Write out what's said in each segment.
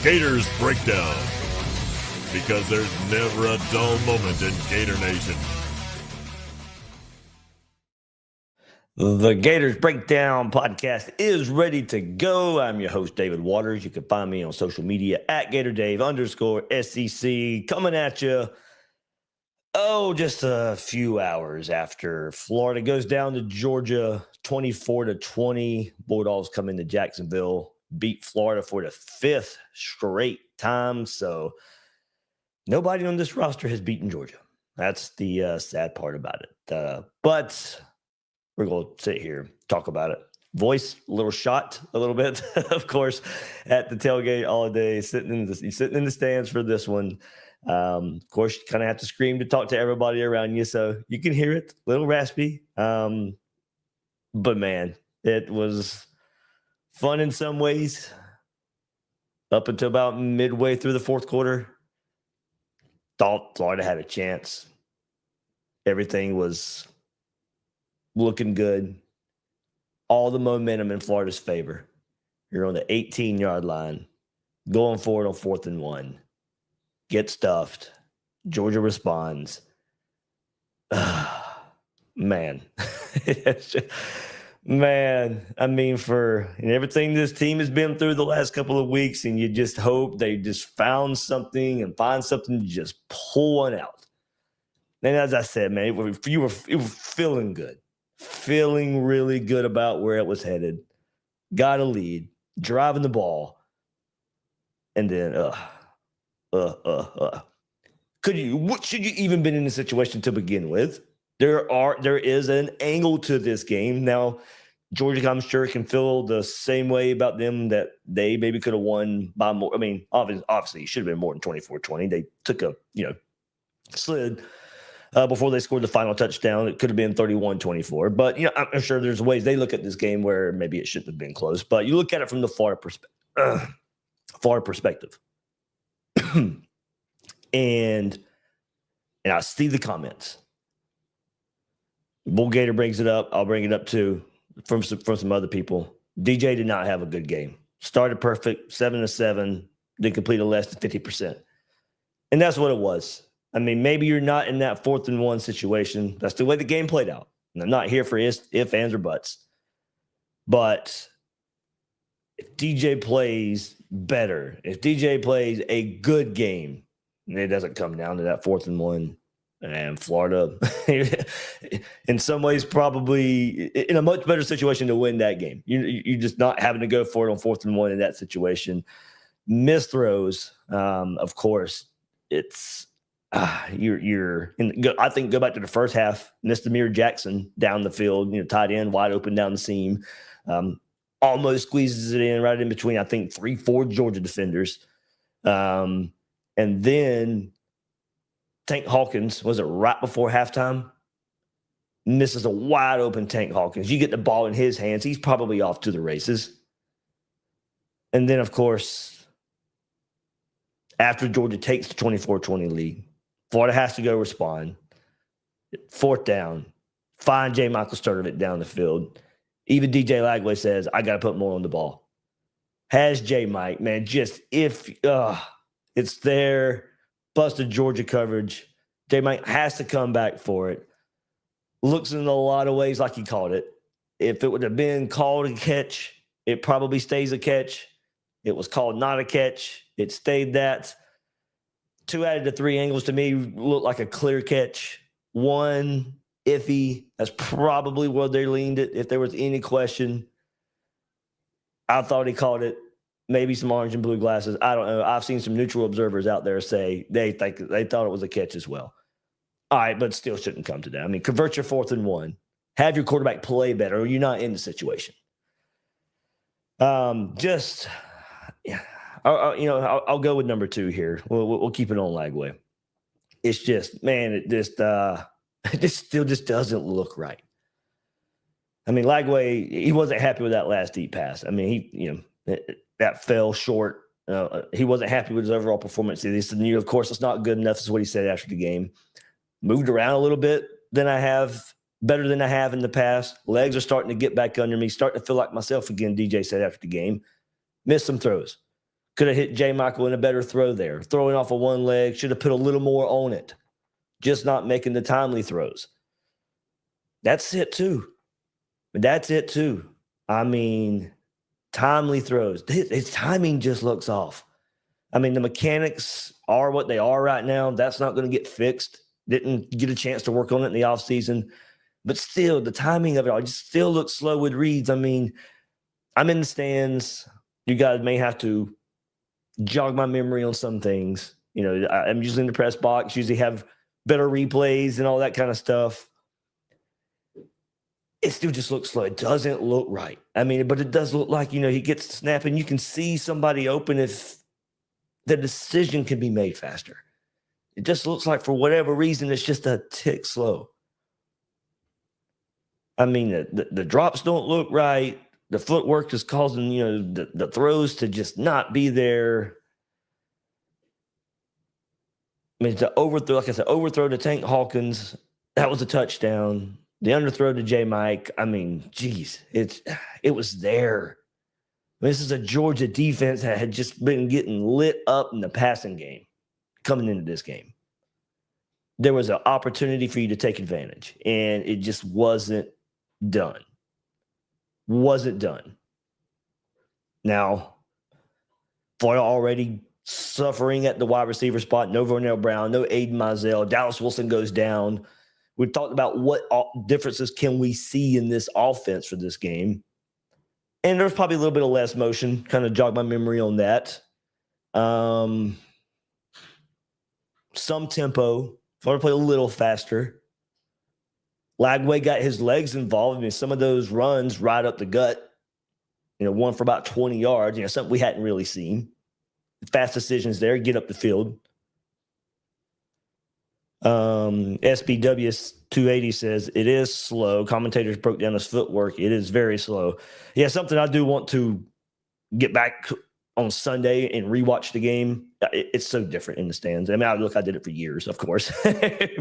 Gators Breakdown, because there's never a dull moment in Gator Nation. The Gators Breakdown podcast is ready to go. I'm your host, David Waters. You can find me on social media at GatorDave_SEC. Coming at you, just a few hours after Florida goes down to Georgia 24-20. Bulldogs come into Jacksonville, beat Florida for the fifth straight time. So nobody on this roster has beaten Georgia. That's the sad part about it. But we're going to sit here, talk about it. Voice a little shot, a little bit, of course, at the tailgate all day, sitting in the stands for this one. Of course, you kind of have to scream to talk to everybody around you, so you can hear it, a little raspy. But man, it was fun in some ways. Up until about midway through the fourth quarter, thought Florida had a chance. Everything was looking good. All the momentum in Florida's favor. You're on the 18-yard line, going forward on 4th and 1. Get stuffed. Georgia responds. Man. Man, I mean, for everything this team has been through the last couple of weeks, and you just hope they just find something to just pull one out. And as I said, man, it was feeling good. Feeling really good about where it was headed. Got a lead, driving the ball, and then should you even been in a situation to begin with? There is an angle to this game. Now, Georgia, I'm sure, can feel the same way about them, that they maybe could have won by more. I mean, obviously, it should have been more than 24-20. They took a slid before they scored the final touchdown. It could have been 31-24. But I'm sure there's ways they look at this game where maybe it shouldn't have been close. But you look at it from the Florida perspective. and I see the comments. Bull Gator brings it up. I'll bring it up too from some other people. DJ did not have a good game. Started perfect, 7-7, then completed less than 50%. And that's what it was. I mean, maybe you're not in that 4th and 1 situation. That's the way the game played out. And I'm not here for ifs, ands, or buts. But if DJ plays better, if DJ plays a good game, and it doesn't come down to that 4th and 1, and Florida, in some ways, probably in a much better situation to win that game. You're just not having to go for it on 4th and 1 in that situation. Missed throws, of course. It's you're in. I think go back to the first half. Missed Amir Jackson down the field, tight end, wide open down the seam. Almost squeezes it in right in between, I think, 3-4 Georgia defenders. And then Tank Hawkins, was it right before halftime? Misses a wide open Tank Hawkins. You get the ball in his hands, he's probably off to the races. And then, of course, after Georgia takes the 24-20 lead, Florida has to go respond. 4th down, find J. Michael Sturdivant down the field. Even DJ Lagway says, I got to put more on the ball. Has J. Mike, man, just if it's there. Busted Georgia coverage. J. Mike has to come back for it. Looks in a lot of ways like he caught it. If it would have been called a catch, it probably stays a catch. It was called not a catch. It stayed that. 2 out of the 3 angles to me look like a clear catch. 1, iffy. That's probably where they leaned it. If there was any question, I thought he caught it. Maybe some orange and blue glasses. I don't know. I've seen some neutral observers out there say they thought it was a catch as well. All right, but still shouldn't come to that. I mean, convert your 4th and 1. Have your quarterback play better, or you're not in the situation. I'll go with number 2 here. We'll keep it on Lagway. It's just, man, it still doesn't look right. I mean, Lagway, he wasn't happy with that last deep pass. I mean, that fell short. He wasn't happy with his overall performance. He said, of course, it's not good enough. That's what he said after the game. Moved around a little bit better than I have in the past. Legs are starting to get back under me. Starting to feel like myself again, DJ said after the game. Missed some throws. Could have hit J. Michael in a better throw there. Throwing off of one leg, should have put a little more on it. Just not making the timely throws. That's it too. I mean, timely throws. His timing just looks off. I mean, the mechanics are what they are right now. That's not going to get fixed. Didn't get a chance to work on it in the offseason. But still, the timing of it all just still looks slow with reads. I mean, I'm in the stands. You guys may have to jog my memory on some things. You know, I'm usually in the press box, usually have better replays and all that kind of stuff. It still just looks slow. It doesn't look right. I mean, but it does look like, you know, he gets the snap and you can see somebody open if the decision can be made faster. It just looks like for whatever reason, it's just a tick slow. I mean, the drops don't look right. The footwork is causing, you know, the throws to just not be there. I mean, the overthrow, like I said, overthrow to Tank Hawkins, that was a touchdown. The underthrow to J. Mike, I mean, geez, it was there. I mean, this is a Georgia defense that had just been getting lit up in the passing game coming into this game. There was an opportunity for you to take advantage, and it just wasn't done. Now, Florida already suffering at the wide receiver spot. No Vernell Brown, no Aiden Mizell. Dallas Wilson goes down. We talked about what differences can we see in this offense for this game. And there's probably a little bit of less motion. Kind of jog my memory on that. Some tempo. Florida played a little faster. Lagway got his legs involved. I mean, some of those runs right up the gut. You know, one for about 20 yards. You know, something we hadn't really seen. Fast decisions there. Get up the field. SBW 280 says it is slow. Commentators broke down his footwork. It is very slow. Yeah, something I do want to get back on Sunday and rewatch the game. It's so different in the stands. I mean, I did it for years, of course,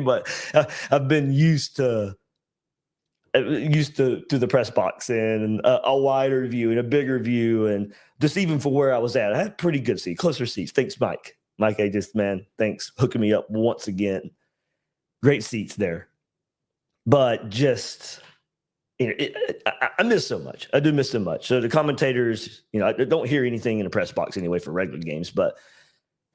but I've been used to the press box and a wider view and a bigger view, and just even for where I was at, I had pretty good seats, closer seats. Thanks, Mike. Mike, thanks hooking me up once again. Great seats there. But just, you know, I miss so much. I do miss so much. So the commentators, you know, I don't hear anything in the press box anyway for regular games, but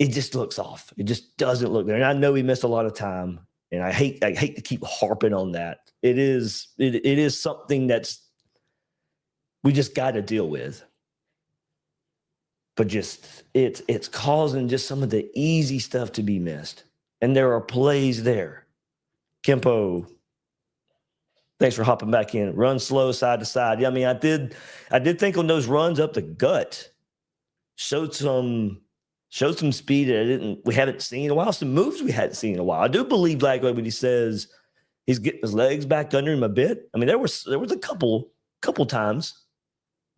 it just looks off. It just doesn't look there. And I know he missed a lot of time, and I hate to keep harping on that. It is something that's we just got to deal with. But just it's causing just some of the easy stuff to be missed. And there are plays there. Kempo, thanks for hopping back in. Run slow side to side. Yeah, I mean, I did think on those runs up the gut, showed some speed that we haven't seen in a while, some moves we hadn't seen in a while. I do believe Lagway when he says he's getting his legs back under him a bit. I mean, there was a couple times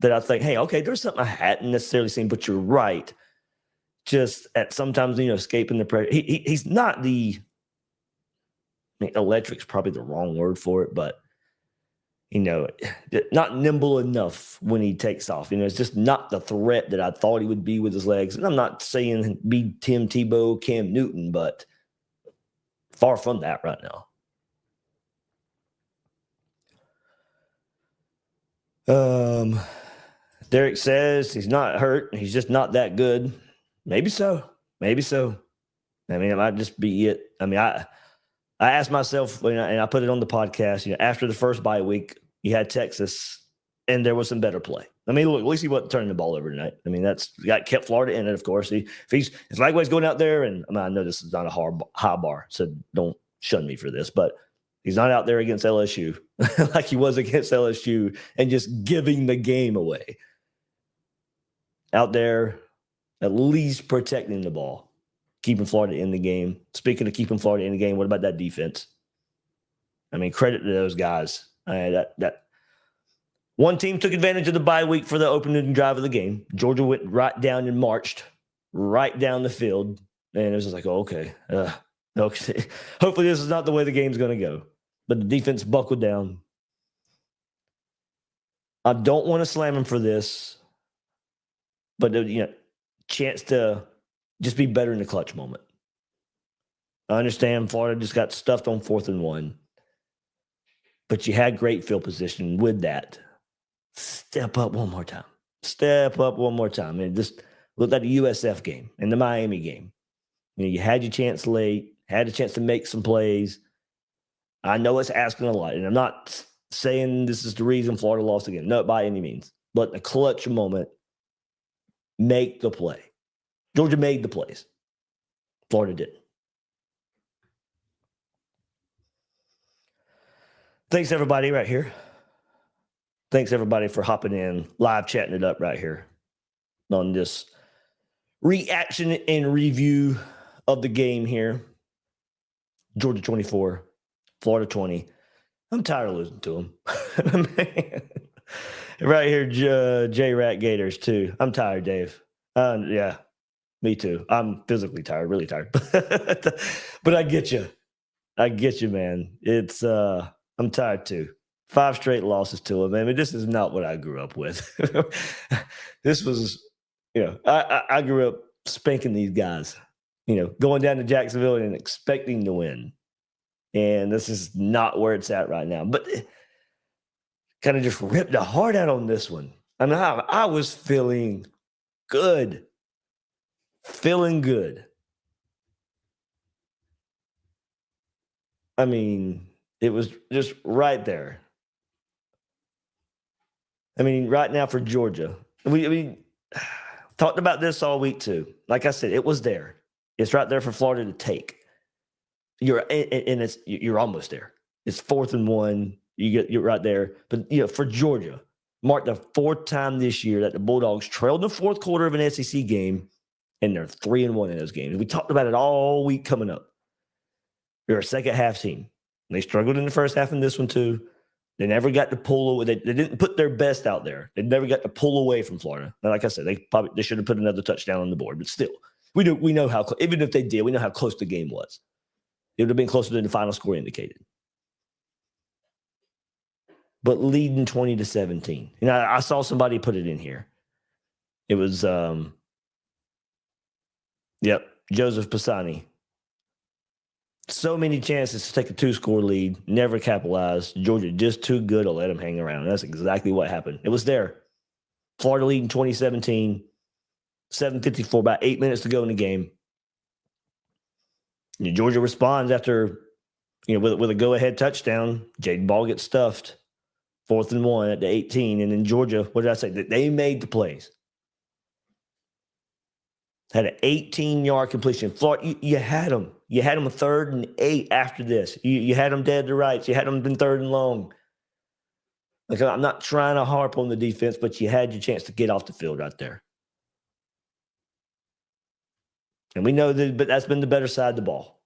that I think, hey, okay, there's something I hadn't necessarily seen, but you're right. Just at sometimes, you know, escaping the pressure. He's not the, I mean, electric's probably the wrong word for it, but, you know, not nimble enough when he takes off. You know, it's just not the threat that I thought he would be with his legs. And I'm not saying be Tim Tebow, Cam Newton, but far from that right now. Derek says he's not hurt. He's just not that good. Maybe so. I mean, it might just be it. I mean, I asked myself, and I put it on the podcast, you know, after the first bye week, you had Texas, and there was some better play. I mean, look, at least he wasn't turning the ball over tonight. I mean, that's kept Florida in it, of course. If Lagway's going out there, and I know this is not a high bar, so don't shun me for this, but he's not out there against LSU like he was against LSU and just giving the game away. Out there, at least protecting the ball, keeping Florida in the game. Speaking of keeping Florida in the game, what about that defense? I mean, credit to those guys. That one team took advantage of the bye week for the opening drive of the game. Georgia went right down and marched right down the field, and it was just like, oh, okay. Okay. Hopefully this is not the way the game's going to go. But the defense buckled down. I don't want to slam him for this, but, you know, chance to just be better in the clutch moment. I understand Florida just got stuffed on 4th and 1, but you had great field position with that. Step up one more time. Step up one more time. And just look at the USF game and the Miami game. You had your chance late, had a chance to make some plays. I know it's asking a lot, and I'm not saying this is the reason Florida lost again. No, by any means. But the clutch moment, make the play. Georgia made the plays. Florida didn't. Thanks, everybody, right here. Thanks, everybody, for hopping in, live chatting it up right here on this reaction and review of the game here. Georgia 24, Florida 20. I'm tired of losing to them. Right here, J-Rat Gators, too. I'm tired, Dave. Yeah, me too. I'm physically tired, really tired. But I get you. I get you, man. It's I'm tired, too. 5 straight losses to them. I mean, this is not what I grew up with. This was, I grew up spanking these guys, going down to Jacksonville and expecting to win. And this is not where it's at right now. But kind of just ripped the heart out on this one. I mean, I was feeling good. Feeling good. I mean, it was just right there. I mean, right now for Georgia, we talked about this all week too. Like I said, it was there. It's right there for Florida to take. You're almost there. It's 4th and 1. You're right there. But for Georgia, marked the 4th time this year that the Bulldogs trailed in the 4th quarter of an SEC game, and they're 3 and 1 in those games. We talked about it all week coming up. They're a second half team. They struggled in the first half in this one too. They never got to pull away. They didn't put their best out there. They never got to pull away from Florida. And like I said, they should have put another touchdown on the board. But still, we know how even if they did, we know how close the game was. It would have been closer than the final score indicated. But leading 20-17. I saw somebody put it in here. It was Joseph Pisani. So many chances to take a 2-score lead, never capitalized. Georgia just too good to let them hang around. That's exactly what happened. It was there. Florida leading 2017, 7:54, about 8 minutes to go in the game. Georgia responds after, with a go-ahead touchdown. Jaden Ball gets stuffed. 4th and 1 at the 18. And then Georgia, what did I say? They made the plays. Had an 18-yard completion. Florida, you had them. You had them a 3rd and 8 after this. You had them dead to rights. You had them in 3rd and long. Like, I'm not trying to harp on the defense, but you had your chance to get off the field right there. And we know but that's been the better side of the ball.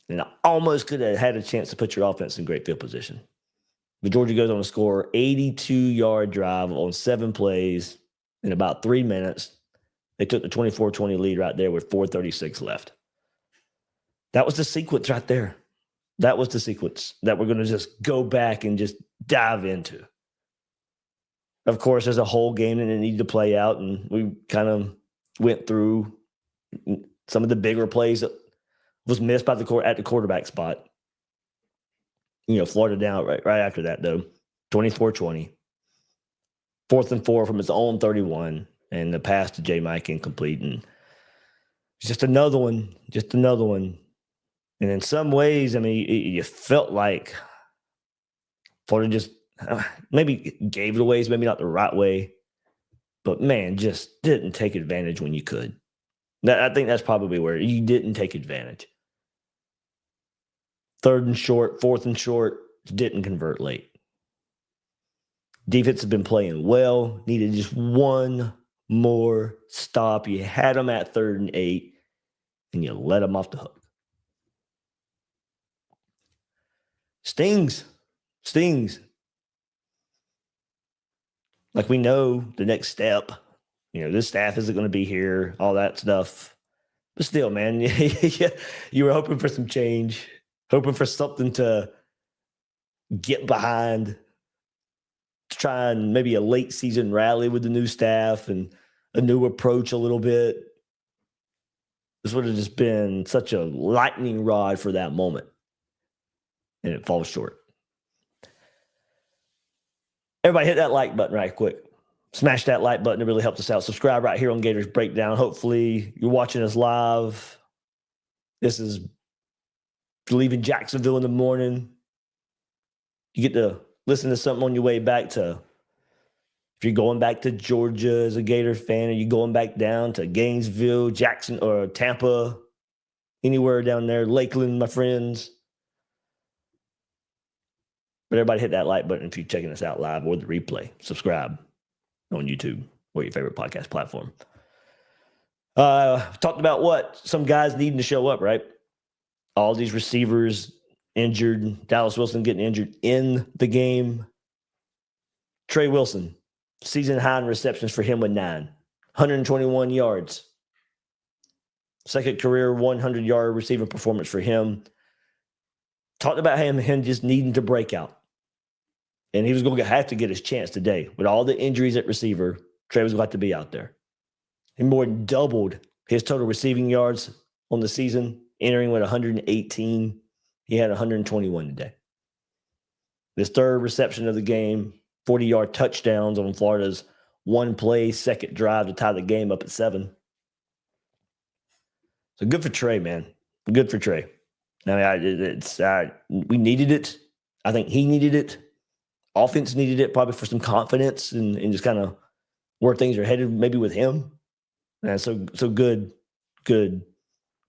And I almost could have had a chance to put your offense in great field position. But Georgia goes on to score 82-yard drive on 7 plays in about 3 minutes. They took the 24-20 lead right there with 4:36 left. That was the sequence right there. That was the sequence that we're going to just go back and just dive into. Of course, there's a whole game that it needed to play out, and we kind of went through some of the bigger plays that was missed by at the quarterback spot. Florida down right after that, though. 24-20. 4th and 4 from its own 31, and the pass to J. Mike incomplete. And it's just another one. And in some ways, I mean, you felt like Florida just maybe gave it away, maybe not the right way, but man, just didn't take advantage when you could. I think that's probably where you didn't take advantage. 3rd and short, 4th and short, didn't convert late. Defense has been playing well. Needed just one more stop. You had them at 3rd and 8, and you let them off the hook. Stings. Like, we know the next step. This staff isn't going to be here, all that stuff. But still, man, you were hoping for some change, hoping for something to get behind, to try and maybe a late season rally with the new staff and a new approach a little bit. This would have just been such a lightning rod for that moment. And it falls short. Everybody hit that like button right quick. Smash that like button. It really helps us out. Subscribe right here on Gators Breakdown. Hopefully you're watching us live. This is leaving Jacksonville in the morning. You get to listen to something on your way back to, if you're going back to Georgia as a Gator fan, or you're going back down to Gainesville, Jackson, or Tampa, anywhere down there, Lakeland, my friends. But everybody hit that like button if you're checking us out live or the replay. Subscribe on YouTube or your favorite podcast platform. Talked about what? Some guys needing to show up, right? All these receivers injured. Dallas Wilson getting injured in the game. Trey Wilson, season high in receptions for him with 9. 121 yards. Second career 100-yard receiving performance for him. Talked about him just needing to break out. And he was going to have to get his chance today. With all the injuries at receiver, Trey was going to have to be out there. He more than doubled his total receiving yards on the season, entering with 118. He had 121 today. His third reception of the game, 40-yard touchdowns on Florida's one-play second drive to tie the game up at 7. So good for Trey, man. Good for Trey. I mean, we needed it. I think he needed it. Offense needed it probably for some confidence and just kind of where things are headed maybe with him. And so good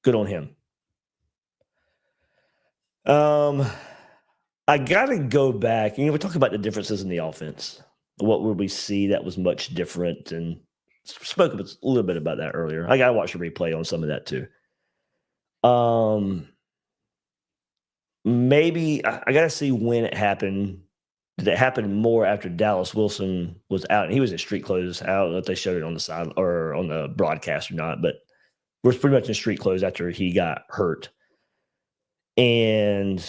on him. I got to go back. We talk about the differences in the offense. What would we see that was much different? And spoke a little bit about that earlier. I got to watch the replay on some of that too. Maybe I got to see when it happened. Did it happen more after Dallas Wilson was out? And he was in street clothes. I don't know if they showed it on the side or on the broadcast or not, but was pretty much in street clothes after he got hurt. And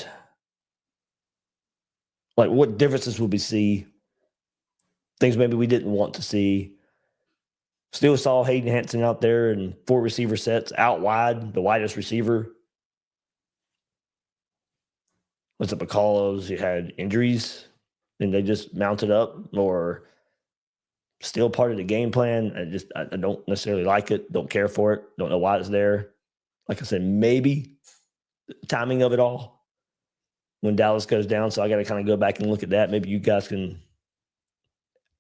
like, what differences would we see? Things maybe we didn't want to see. Still saw Hayden Hansen out there in 4 receiver sets out wide, the widest receiver. Was it because you had injuries and they just mounted up, or still part of the game plan? I don't necessarily like it. Don't care for it. Don't know why it's there. Like I said, maybe the timing of it all when Dallas goes down. So I got to kind of go back and look at that. Maybe you guys can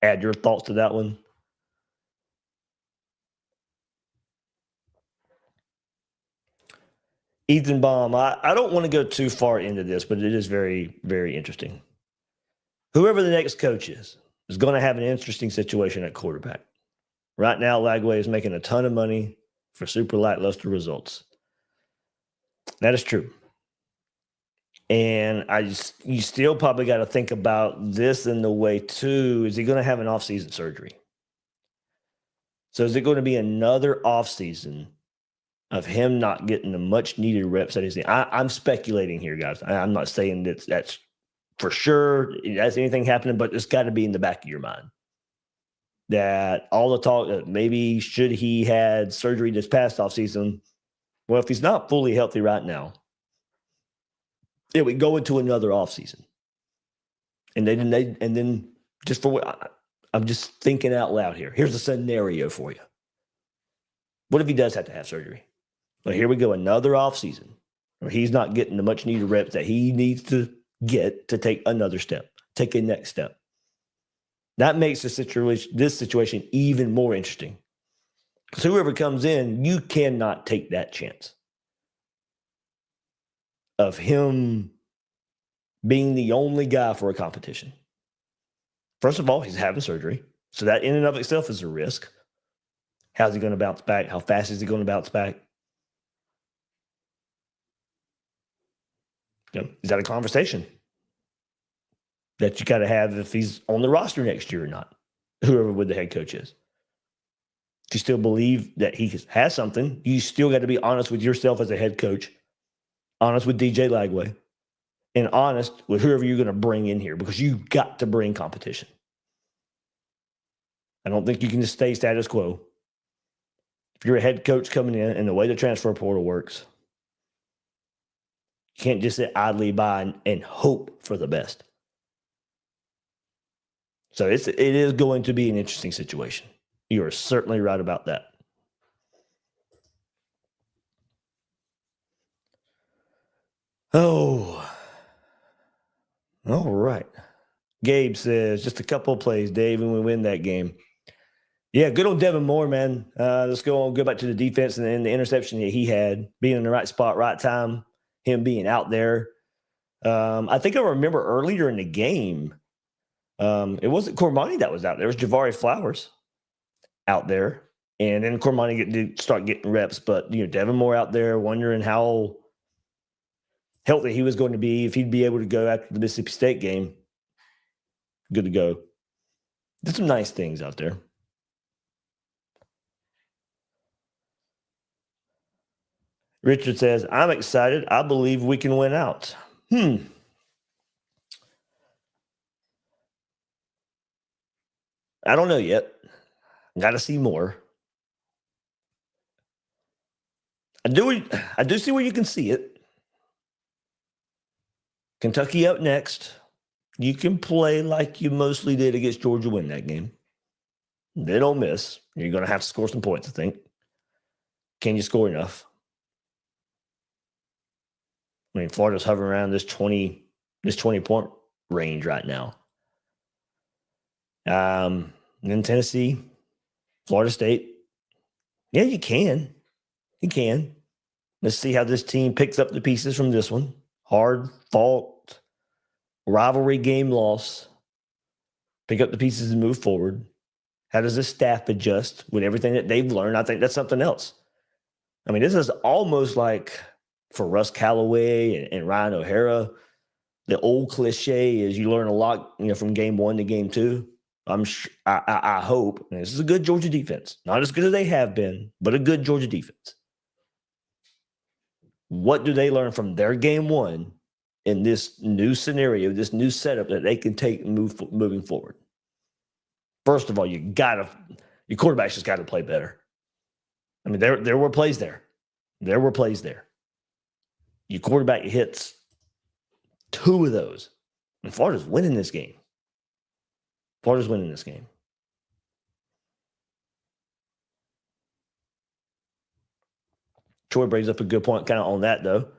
add your thoughts to that one. Ethan Baum, I don't want to go too far into this, but it is very, very interesting. Whoever the next coach is going to have an interesting situation at quarterback. Right now, Lagway is making a ton of money for super lackluster results. That is true. And you still probably got to think about this in the way too. Is he going to have an off-season surgery? So is it going to be another off-season of him not getting the much-needed reps that he's in? I'm speculating here, guys. I'm not saying that's for sure. That's anything happening, but it's got to be in the back of your mind that all the talk that maybe should he had surgery this past offseason. Well, if he's not fully healthy right now, it would go into another offseason. And then just for what I'm just thinking out loud here. Here's a scenario for you. What if he does have to have surgery? Well, here we go, another offseason where he's not getting the much needed reps that he needs to get to take another step, take a next step. That makes this situation even more interesting. Because whoever comes in, you cannot take that chance of him being the only guy for a competition. First of all, he's having surgery. So that in and of itself is a risk. How's he going to bounce back? How fast is he going to bounce back? Is that a conversation that you got to have if he's on the roster next year or not? Whoever the head coach is. If you still believe that he has something, you still got to be honest with yourself as a head coach, honest with DJ Lagway, and honest with whoever you're going to bring in here, because you got to bring competition. I don't think you can just stay status quo. If you're a head coach coming in and the way the transfer portal works, you can't just sit idly by and hope for the best. So it is going to be an interesting situation. You are certainly right about that. Oh, all right. Gabe says, just a couple of plays, Dave, and we win that game. Yeah, good old Devin Moore, man. Let's go back to the defense and the interception that he had, being in the right spot, right time, him being out there. I think I remember earlier in the game, it wasn't Cormani that was out there. It was Javari Flowers out there. And then Cormani did start getting reps. But, Devin Moore out there wondering how healthy he was going to be, if he'd be able to go after the Mississippi State game. Good to go. Did some nice things out there. Richard says, I'm excited. I believe we can win out. I don't know yet. Got to see more. I do see where you can see it. Kentucky up next. You can play like you mostly did against Georgia, win that game. They don't miss. You're going to have to score some points, I think. Can you score enough? I mean, Florida's hovering around this 20-point range right now. And then Tennessee, Florida State. Yeah, you can. You can. Let's see how this team picks up the pieces from this one. Hard fought, rivalry game loss. Pick up the pieces and move forward. How does this staff adjust with everything that they've learned? I think that's something else. I mean, this is almost like for Russ Callaway and Ryan O'Hara, the old cliche is you learn a lot, from game 1 to game 2. I hope, and this is a good Georgia defense. Not as good as they have been, but a good Georgia defense. What do they learn from their game 1 in this new scenario, this new setup that they can take and moving forward? First of all, your quarterback's just got to play better. I mean, there were plays there. There were plays there. Your quarterback hits 2 of those. And Florida's winning this game. Florida's winning this game. Troy brings up a good point kind of on that, though.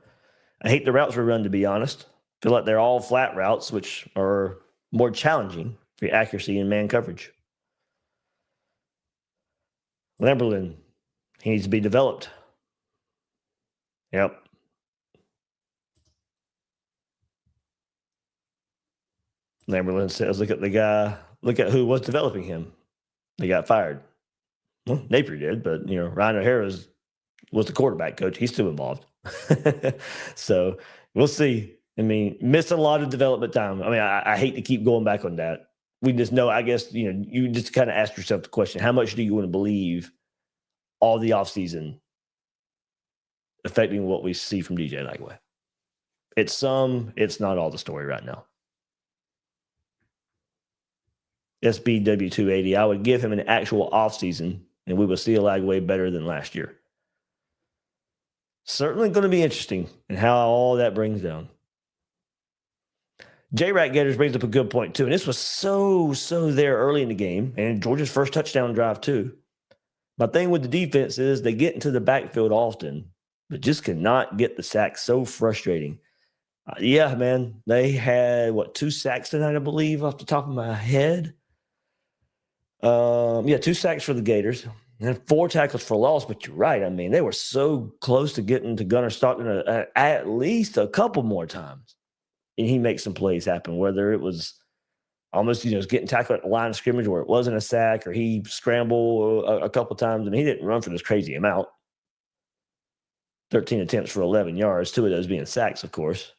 I hate the routes we run, to be honest. Feel like they're all flat routes, which are more challenging for your accuracy in man coverage. Lamberlin, he needs to be developed. Yep. Lamberlin says, look at who was developing him. They got fired. Well, Napier did, but, Ryan O'Hara was the quarterback coach. He's still involved. So we'll see. I mean, missed a lot of development time. I mean, I hate to keep going back on that. We just know, I guess, you just kind of ask yourself the question, how much do you want to believe all the offseason affecting what we see from DJ Lagway? It's not all the story right now. SBW280, I would give him an actual offseason, and we will see a Lagway better than last year. Certainly going to be interesting in how all that brings down. J-Rat Gators brings up a good point, too. And this was so there early in the game, and Georgia's first touchdown drive, too. My thing with the defense is they get into the backfield often, but just cannot get the sacks. So frustrating. Yeah, man. They had, 2 sacks tonight, I believe, off the top of my head. 2 sacks for the Gators. And 4 tackles for loss, but you're right. I mean, they were so close to getting to Gunnar Stockton at least a couple more times. And he makes some plays happen, whether it was almost, getting tackled at the line of scrimmage where it wasn't a sack, or he scrambled a couple times. I mean, he didn't run for this crazy amount. 13 attempts for 11 yards, 2 of those being sacks, of course.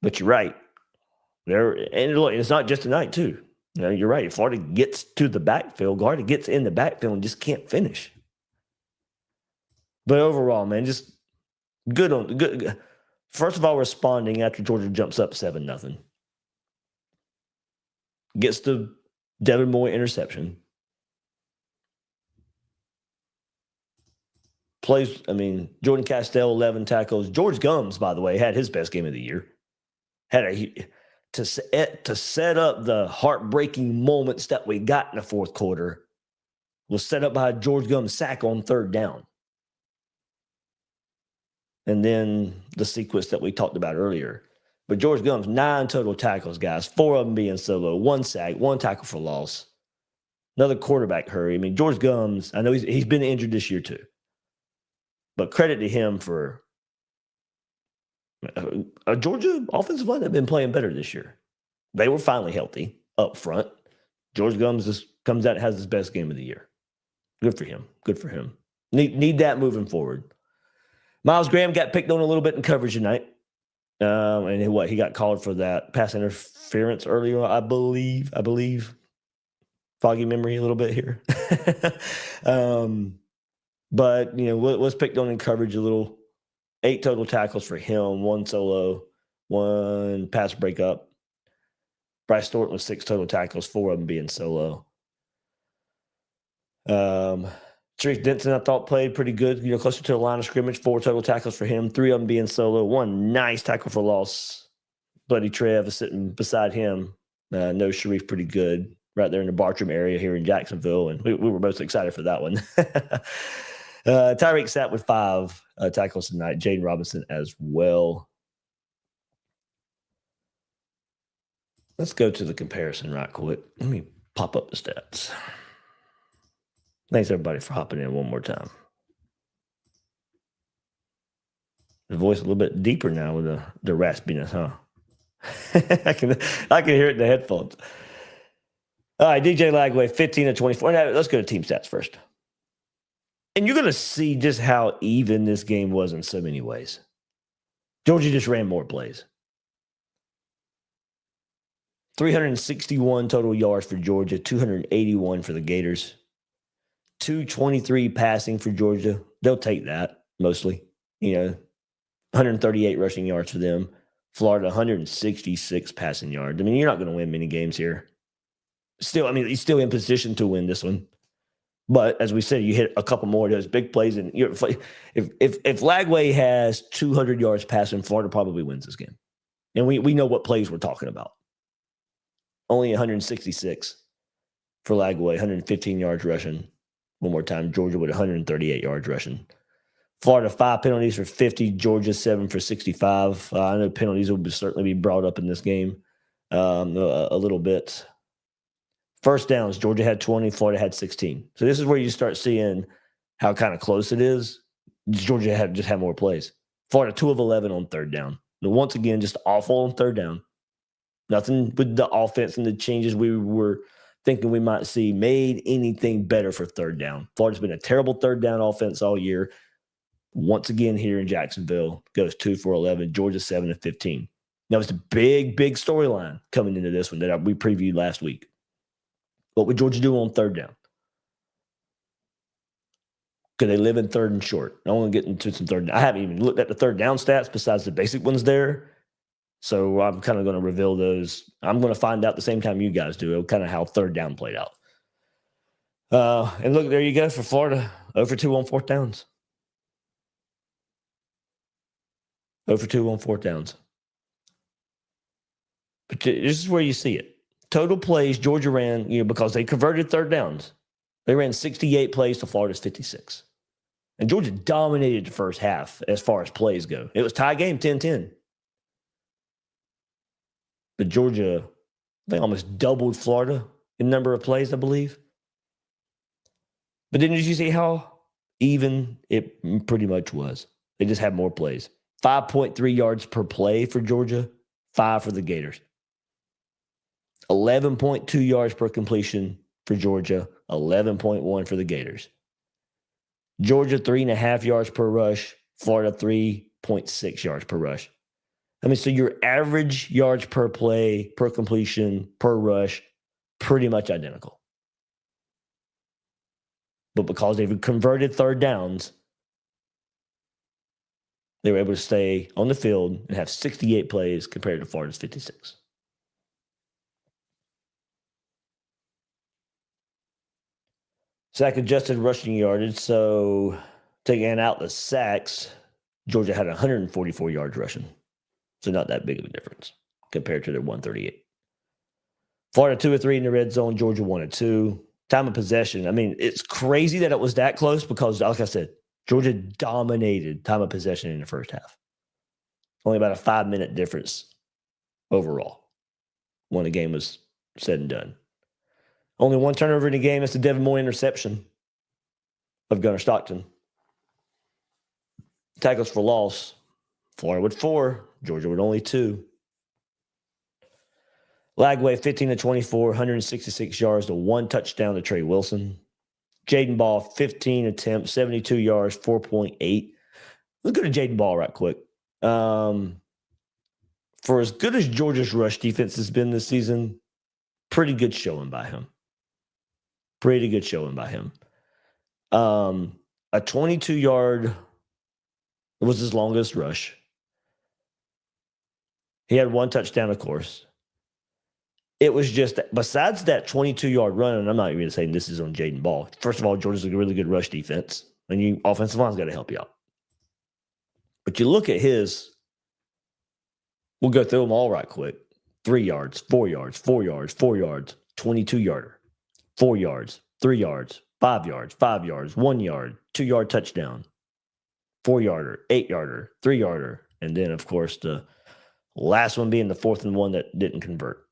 But you're right. And look, it's not just tonight, too. You're right. If Florida gets to the backfield, Garda gets in the backfield and just can't finish. But overall, man, just good. First of all, responding after Georgia jumps up 7-0. Gets to Devin Moore interception. Plays, Jordan Castell, 11 tackles. George Gums, by the way, had his best game of the year. To set up the heartbreaking moments that we got in the fourth quarter was set up by a George Gums sack on third down. And then the sequence that we talked about earlier. But George Gums, 9 total tackles, guys, 4 of them being solo, 1 sack, 1 tackle for loss. Another quarterback hurry. George Gums, I know he's been injured this year too. But credit to him for a Georgia offensive line that have been playing better this year. They were finally healthy up front. George Gums just comes out and has his best game of the year. Good for him. Good for him. Need that moving forward. Miles Graham got picked on a little bit in coverage tonight. And he got called for that pass interference earlier, I believe. Foggy memory a little bit here. But, was picked on in coverage a little. 8 total tackles for him, 1 solo, 1 pass breakup. Bryce Thornton with 6 total tackles, 4 of them being solo. Therese Denson, I thought, played pretty good, closer to the line of scrimmage, 4 total tackles for him, 3 of them being solo, 1 nice tackle for loss. Buddy Trev is sitting beside him. Knows Sharif pretty good right there in the Bartram area here in Jacksonville, and we were most excited for that one. Tyreek sat with 5 tackles tonight. Jaden Robinson as well. Let's go to the comparison right quick. Let me pop up the stats. Thanks, everybody, for hopping in one more time. The voice a little bit deeper now with the raspiness, huh? I can hear it in the headphones. All right, DJ Lagway, 15 of 24. Now, let's go to team stats first. And you're going to see just how even this game was in so many ways. Georgia just ran more plays. 361 total yards for Georgia, 281 for the Gators. 223 passing for Georgia. They'll take that mostly. 138 rushing yards for them. Florida, 166 passing yards. You're not going to win many games here. Still, he's still in position to win this one. But as we said, you hit a couple more of those big plays, and if Lagway has 200 yards passing, Florida probably wins this game. And we know what plays we're talking about. Only 166 for Lagway, 115 yards rushing. One more time, Georgia with 138 yards rushing. Florida, 5 penalties for 50. Georgia, 7 for 65. I know penalties will certainly be brought up in this game a little bit. First downs, Georgia had 20, Florida had 16. So this is where you start seeing how kind of close it is. Georgia just had more plays. Florida, 2 of 11 on third down. Now, once again, just awful on third down. Nothing with the offense and the changes we were thinking we might see made anything better for third down. Florida's been a terrible third down offense all year. Once again here in Jacksonville, goes 2 for 11. Georgia, 7 of 15. Now, it's a big storyline coming into this one that we previewed last week. What would Georgia do on third down? Could they live in third and short? I want to get into some third down. I haven't even looked at the third down stats besides the basic ones there. So I'm kind of going to reveal those. I'm going to find out the same time you guys do, kind of how third down played out. And look, there you go for Florida. 0 for 2 on fourth downs. 0 for 2 on fourth downs. But this is where you see it. Total plays, Georgia ran, because they converted third downs. They ran 68 plays to Florida's 56. And Georgia dominated the first half as far as plays go. It was tie game, 10-10. But Georgia, they almost doubled Florida in number of plays, I believe. But then did you see how even it pretty much was? They just had more plays. 5.3 yards per play for Georgia, 5 for the Gators. 11.2 yards per completion for Georgia, 11.1 for the Gators. Georgia, 3.5 yards per rush. Florida, 3.6 yards per rush. So your average yards per play, per completion, per rush, pretty much identical. But because they've converted third downs, they were able to stay on the field and have 68 plays compared to Florida's 56. Sack adjusted rushing yardage. So taking out the sacks, Georgia had 144 yards rushing. So not that big of a difference compared to their 138. Florida 2 or 3 in the red zone. Georgia 1 or 2. Time of possession. I mean, it's crazy that it was that close because, like I said, Georgia dominated time of possession in the first half. Only about a 5-minute difference overall when the game was said and done. Only one turnover in the game. It's the Devin Moore interception of Gunnar Stockton. Tackles for loss. Florida with 4. Georgia with only 2. Lagway 15-24, 166 yards to 1 touchdown to Trey Wilson. Jaden Ball 15 attempts, 72 yards, 4.8. Let's go to Jaden Ball right quick. For as good as Georgia's rush defense has been this season, pretty good showing by him. Pretty good showing by him. A 22-yard was his longest rush. He had 1 touchdown, of course. It was just, besides that 22-yard run, and I'm not even saying this is on Jaden Ball. First of all, Georgia's a really good rush defense, and you offensive line's got to help you out. But you look at his, we'll go through them all right quick. 3 yards, 4 yards, 4 yards, 4 yards, 22-yarder, 4 yards, 3 yards, 5 yards, 5 yards, 1 yard, 2-yard touchdown, 4-yarder, 8-yarder, 3-yarder, and then, of course, the last one being the 4th and 1 that didn't convert.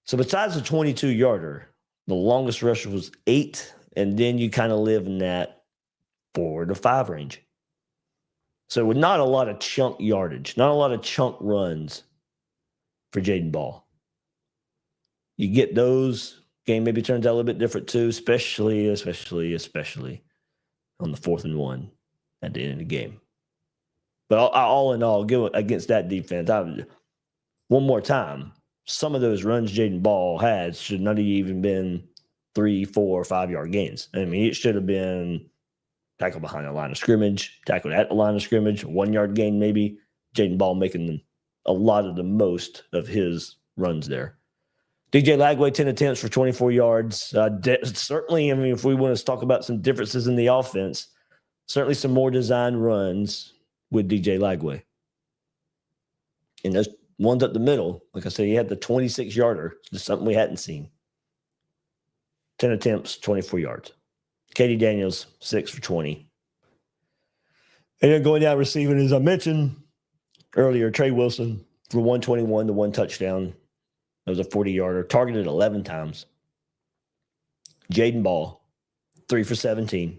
So besides the 22-yarder, the longest rush was 8, and then you kind of live in that 4 to 5 range. So with not a lot of chunk yardage, not a lot of chunk runs for Jaden Ball. You get those, game maybe turns out a little bit different too, especially on the 4th and 1 at the end of the game. But all in all, against that defense, one more time, some of those runs Jaden Ball had should not have even been 3, 4, 5-yard gains. I mean, it should have been tackle behind the line of scrimmage, tackle at the line of scrimmage, 1-yard gain maybe. Jaden Ball making a lot of the most of his runs there. DJ Lagway, 10 attempts for 24 yards. Certainly, I mean, if we want to talk about some differences in the offense, certainly some more design runs with DJ Lagway. And those ones up the middle, like I said, he had the 26-yarder, just something we hadn't seen. 10 attempts, 24 yards. Katie Daniels, 6 for 20. And then going down receiving, as I mentioned earlier, Trey Wilson for 121 to 1 touchdown. That was a 40-yarder, targeted 11 times. Jaden Ball, 3 for 17.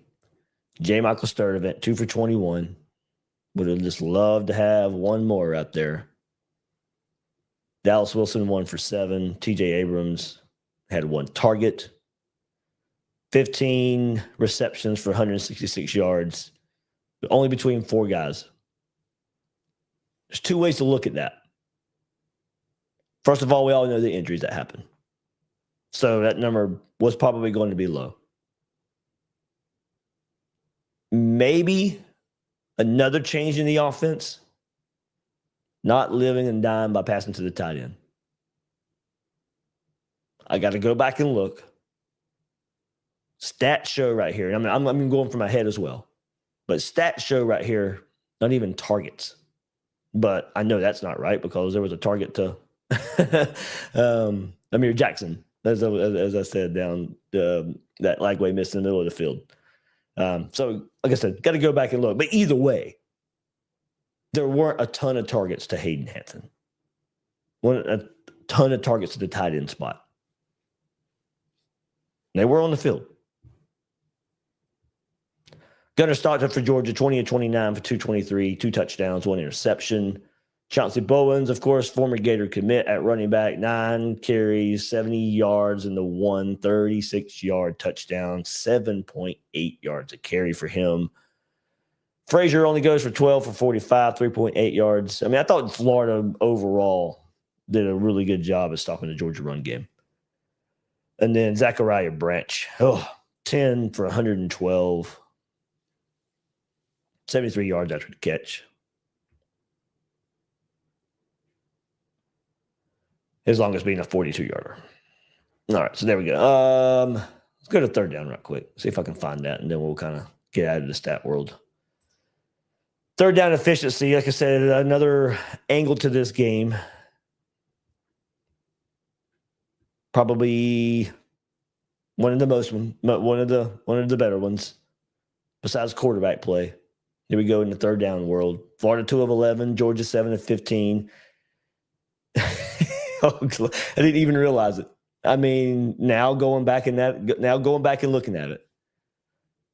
J. Michael Sturdivant, 2 for 21. Would have just loved to have one more out there. Dallas Wilson, 1 for 7. TJ Abrams had 1 target. 15 receptions for 166 yards, but only between 4 guys. There's 2 ways to look at that. First of all, we all know the injuries that happened. So that number was probably going to be low. Maybe another change in the offense, not living and dying by passing to the tight end. I got to go back and look. Stats show right here. And I'm going from my head as well. But stats show right here, not even targets. But I know that's not right because there was a target to Amir Jackson, as I said, down that Lagway missed in the middle of the field. So, like I said, got to go back and look. But either way, there weren't a ton of targets to Hayden Hansen. Wasn't a ton of targets to the tight end spot. They were on the field. Gunnar Stockton for Georgia, 20 of 29 for 223, 2 touchdowns, 1 interception. Chauncey Bowens, of course, former Gator commit at running back, 9 carries, 70 yards, and the 136-yard touchdown, 7.8 yards a carry for him. Frazier only goes for 12 for 45, 3.8 yards. I mean, I thought Florida overall did a really good job of stopping the Georgia run game. And then Zachariah Branch, 10 for 112, 73 yards after the catch. His longest being a 42-yarder. All right, so there we go. Let's go to third down real quick. See if I can find that, and then we'll kind of get out of the stat world. Third down efficiency, like I said, another angle to this game. Probably one of the better ones, besides quarterback play. Here we go in the third down world. Florida 2 of 11, Georgia 7 of 15. I didn't even realize it. I mean, now going back and looking at it,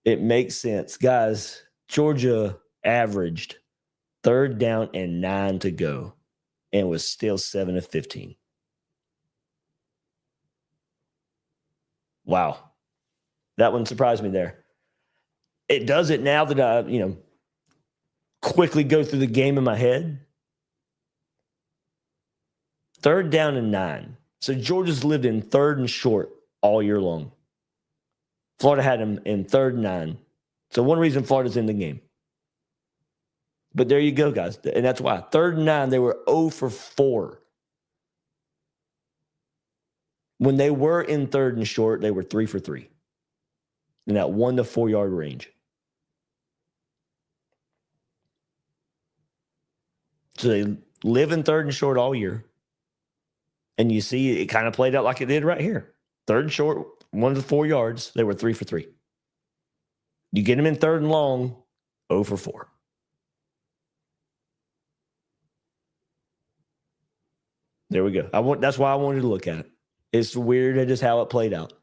it makes sense. Guys, Georgia averaged third down and 9 to go and was still 7 of 15. Wow. That one surprised me there. It does it now that I, quickly go through the game in my head. Third down and 9. So Georgia's lived in third and short all year long. Florida had them in third and 9. So one reason Florida's in the game. But there you go, guys. And that's why. Third and 9, they were 0 for 4. When they were in third and short, they were 3 for 3 in that 1 to 4 yard range. So they live in third and short all year. And you see it kind of played out like it did right here. Third and short, 1 to 4 yards, they were 3 for 3. You get them in third and long, 0 for 4. There we go. That's why I wanted to look at it. It's weird at just how it played out.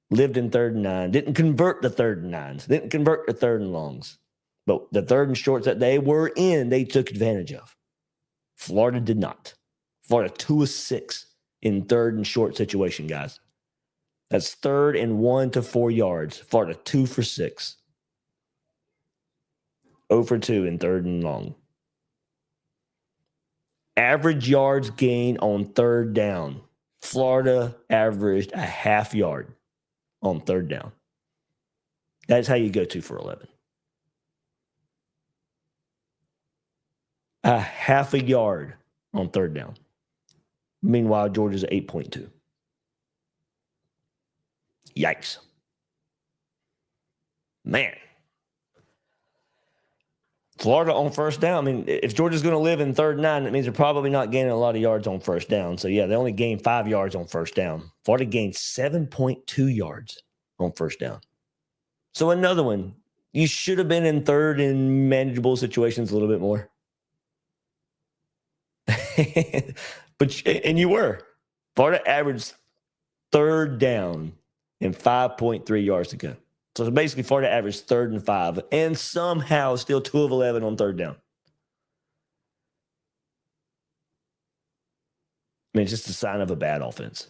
Lived in third and 9. Didn't convert the third and 9s. Didn't convert the third and longs. But the third and shorts that they were in, they took advantage of. Florida did not. Florida 2 of 6 in third and short situation, guys. That's third and 1 to 4 yards. Florida 2 for 6. 0 for 2 in third and long. Average yards gained on third down. Florida averaged a half yard on third down. That's how you go 2 for 11. A half a yard on third down. Meanwhile, Georgia's 8.2. Yikes. Man. Florida on first down. I mean, if Georgia's going to live in third and 9, that means they're probably not gaining a lot of yards on first down. So, yeah, they only gained 5 yards on first down. Florida gained 7.2 yards on first down. So, another one. You should have been in third in manageable situations a little bit more. And you were. Florida averaged third down and 5.3 yards to go. So basically, Florida averaged third and 5, and somehow still 2 of 11 on third down. I mean, it's just a sign of a bad offense.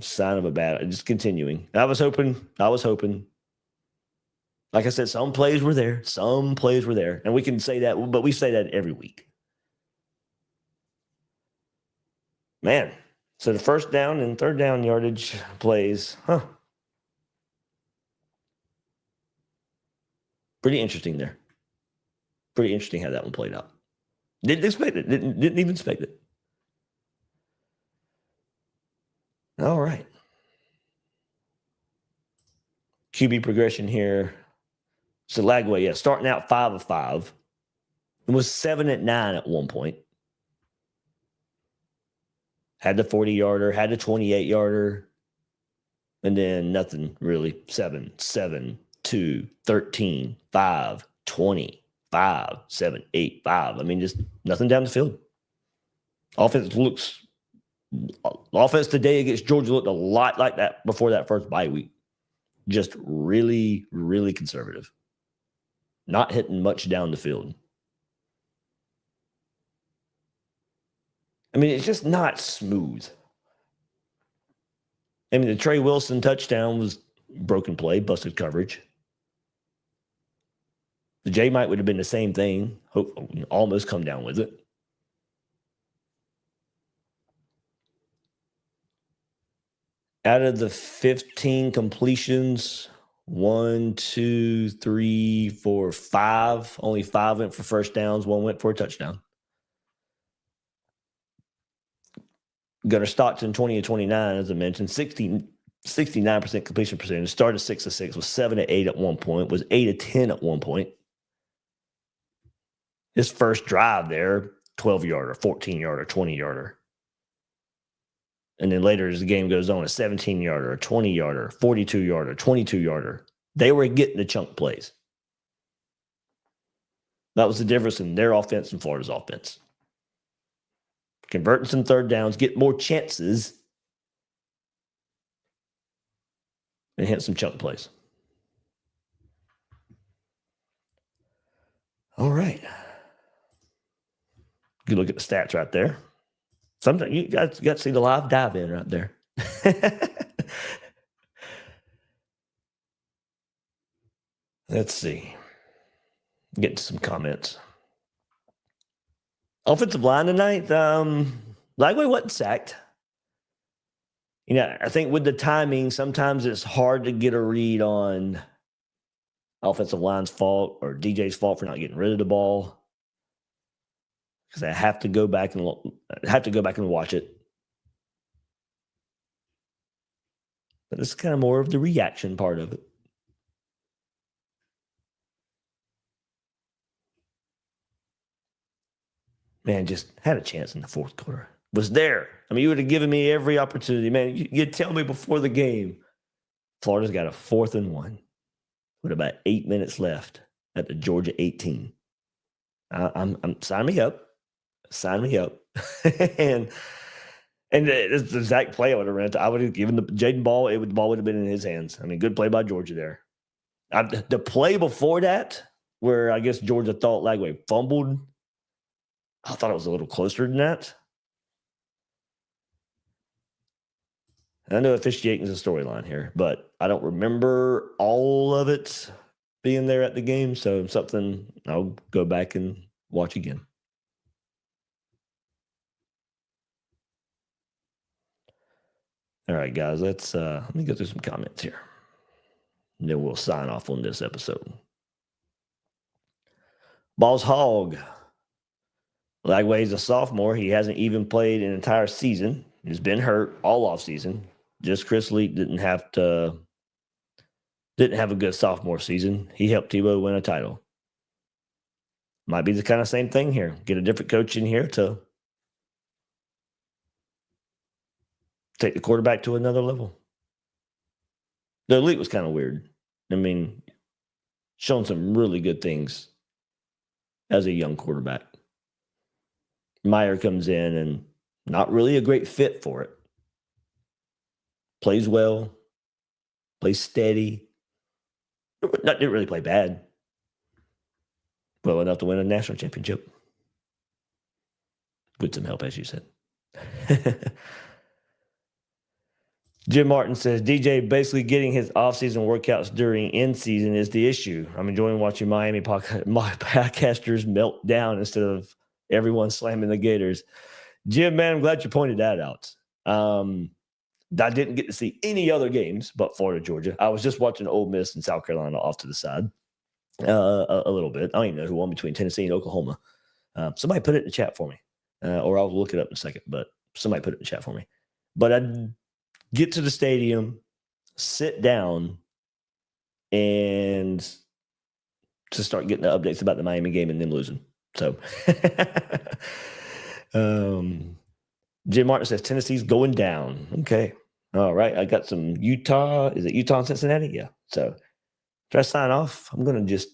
Just continuing. I was hoping. Like I said, some plays were there. And we can say that, but we say that every week. Man, so the first down and third down yardage plays, pretty interesting there. Pretty interesting how that one played out. Didn't expect it. Didn't even expect it. All right. QB progression here. So Lagway, starting out 5 of 5. It was 7 at 9 at one point. Had the 40-yarder, had the 28-yarder, and then nothing really. 7, 2, 13, 5, 20, 5, 7, 8, 5. I mean, just nothing down the field. Offense today against Georgia looked a lot like that before that first bye week. Just really, really conservative. Not hitting much down the field. I mean, it's just not smooth. I mean, the Trey Wilson touchdown was broken play, busted coverage. The J-Mite would have been the same thing. Almost come down with it. Out of the 15 completions, 1, 2, 3, 4, 5. Only 5 went for first downs. 1 went for a touchdown. Gunnar Stockton, 20 of 29, as I mentioned. 69% completion percentage. Started 6 of 6, was 7 of 8 at one point, was 8 of 10 at one point. His first drive there, 12-yarder, 14-yarder, 20-yarder. And then later as the game goes on, a 17-yarder, a 20-yarder, 42-yarder, 22-yarder. They were getting the chunk plays. That was the difference in their offense and Florida's offense. Converting some third downs, get more chances, and hit some chunk plays. All right. Good look at the stats right there. Sometimes you got to see the live dive in right there. Let's see. Get to some comments. Offensive line tonight. Lagway wasn't sacked. You know, I think with the timing, sometimes it's hard to get a read on offensive line's fault or DJ's fault for not getting rid of the ball. Because I have to go back and watch it. But this is kind of more of the reaction part of it. Man, just had a chance in the fourth quarter. Was there. I mean, you would have given me every opportunity. Man, you'd tell me before the game, Florida's got a 4th and 1 with about 8 minutes left at the Georgia 18. I'm sign me up. Sign me up. and it's the exact play I would have ran. I would have given the Jaden ball. The ball would have been in his hands. I mean, good play by Georgia there. The play before that, where I guess Georgia thought Lagway fumbled, I thought it was a little closer than that. And I know officiating is a storyline here, but I don't remember all of it being there at the game. So something I'll go back and watch again. All right, guys, let me go through some comments here. And then we'll sign off on this episode. Balls Hog. Lagway's a sophomore. He hasn't even played an entire season. He's been hurt all off season. Just Chris Leak didn't have a good sophomore season. He helped Tebow win a title. Might be the kind of same thing here. Get a different coach in here to take the quarterback to another level. The elite was kind of weird. I mean, shown some really good things as a young quarterback. Meyer comes in and not really a great fit for it. Plays well, plays steady. Didn't really play bad. Well enough to win a national championship. With some help, as you said. Jim Martin says, DJ basically getting his off-season workouts during in-season is the issue. I'm enjoying watching Miami podcasters melt down instead of everyone slamming the Gators. Jim, man, I'm glad you pointed that out. I didn't get to see any other games but Florida, Georgia. I was just watching Ole Miss and South Carolina off to the side a little bit. I don't even know who won between Tennessee and Oklahoma. Somebody put it in the chat for me, or I'll look it up in a second, but somebody put it in the chat for me. But I get to the stadium, sit down, and to start getting the updates about the Miami game and them losing. So Jim Martin says Tennessee's going down. Okay. All right. I got some Utah. Is it Utah and Cincinnati? Yeah. So try to sign off. I'm going to just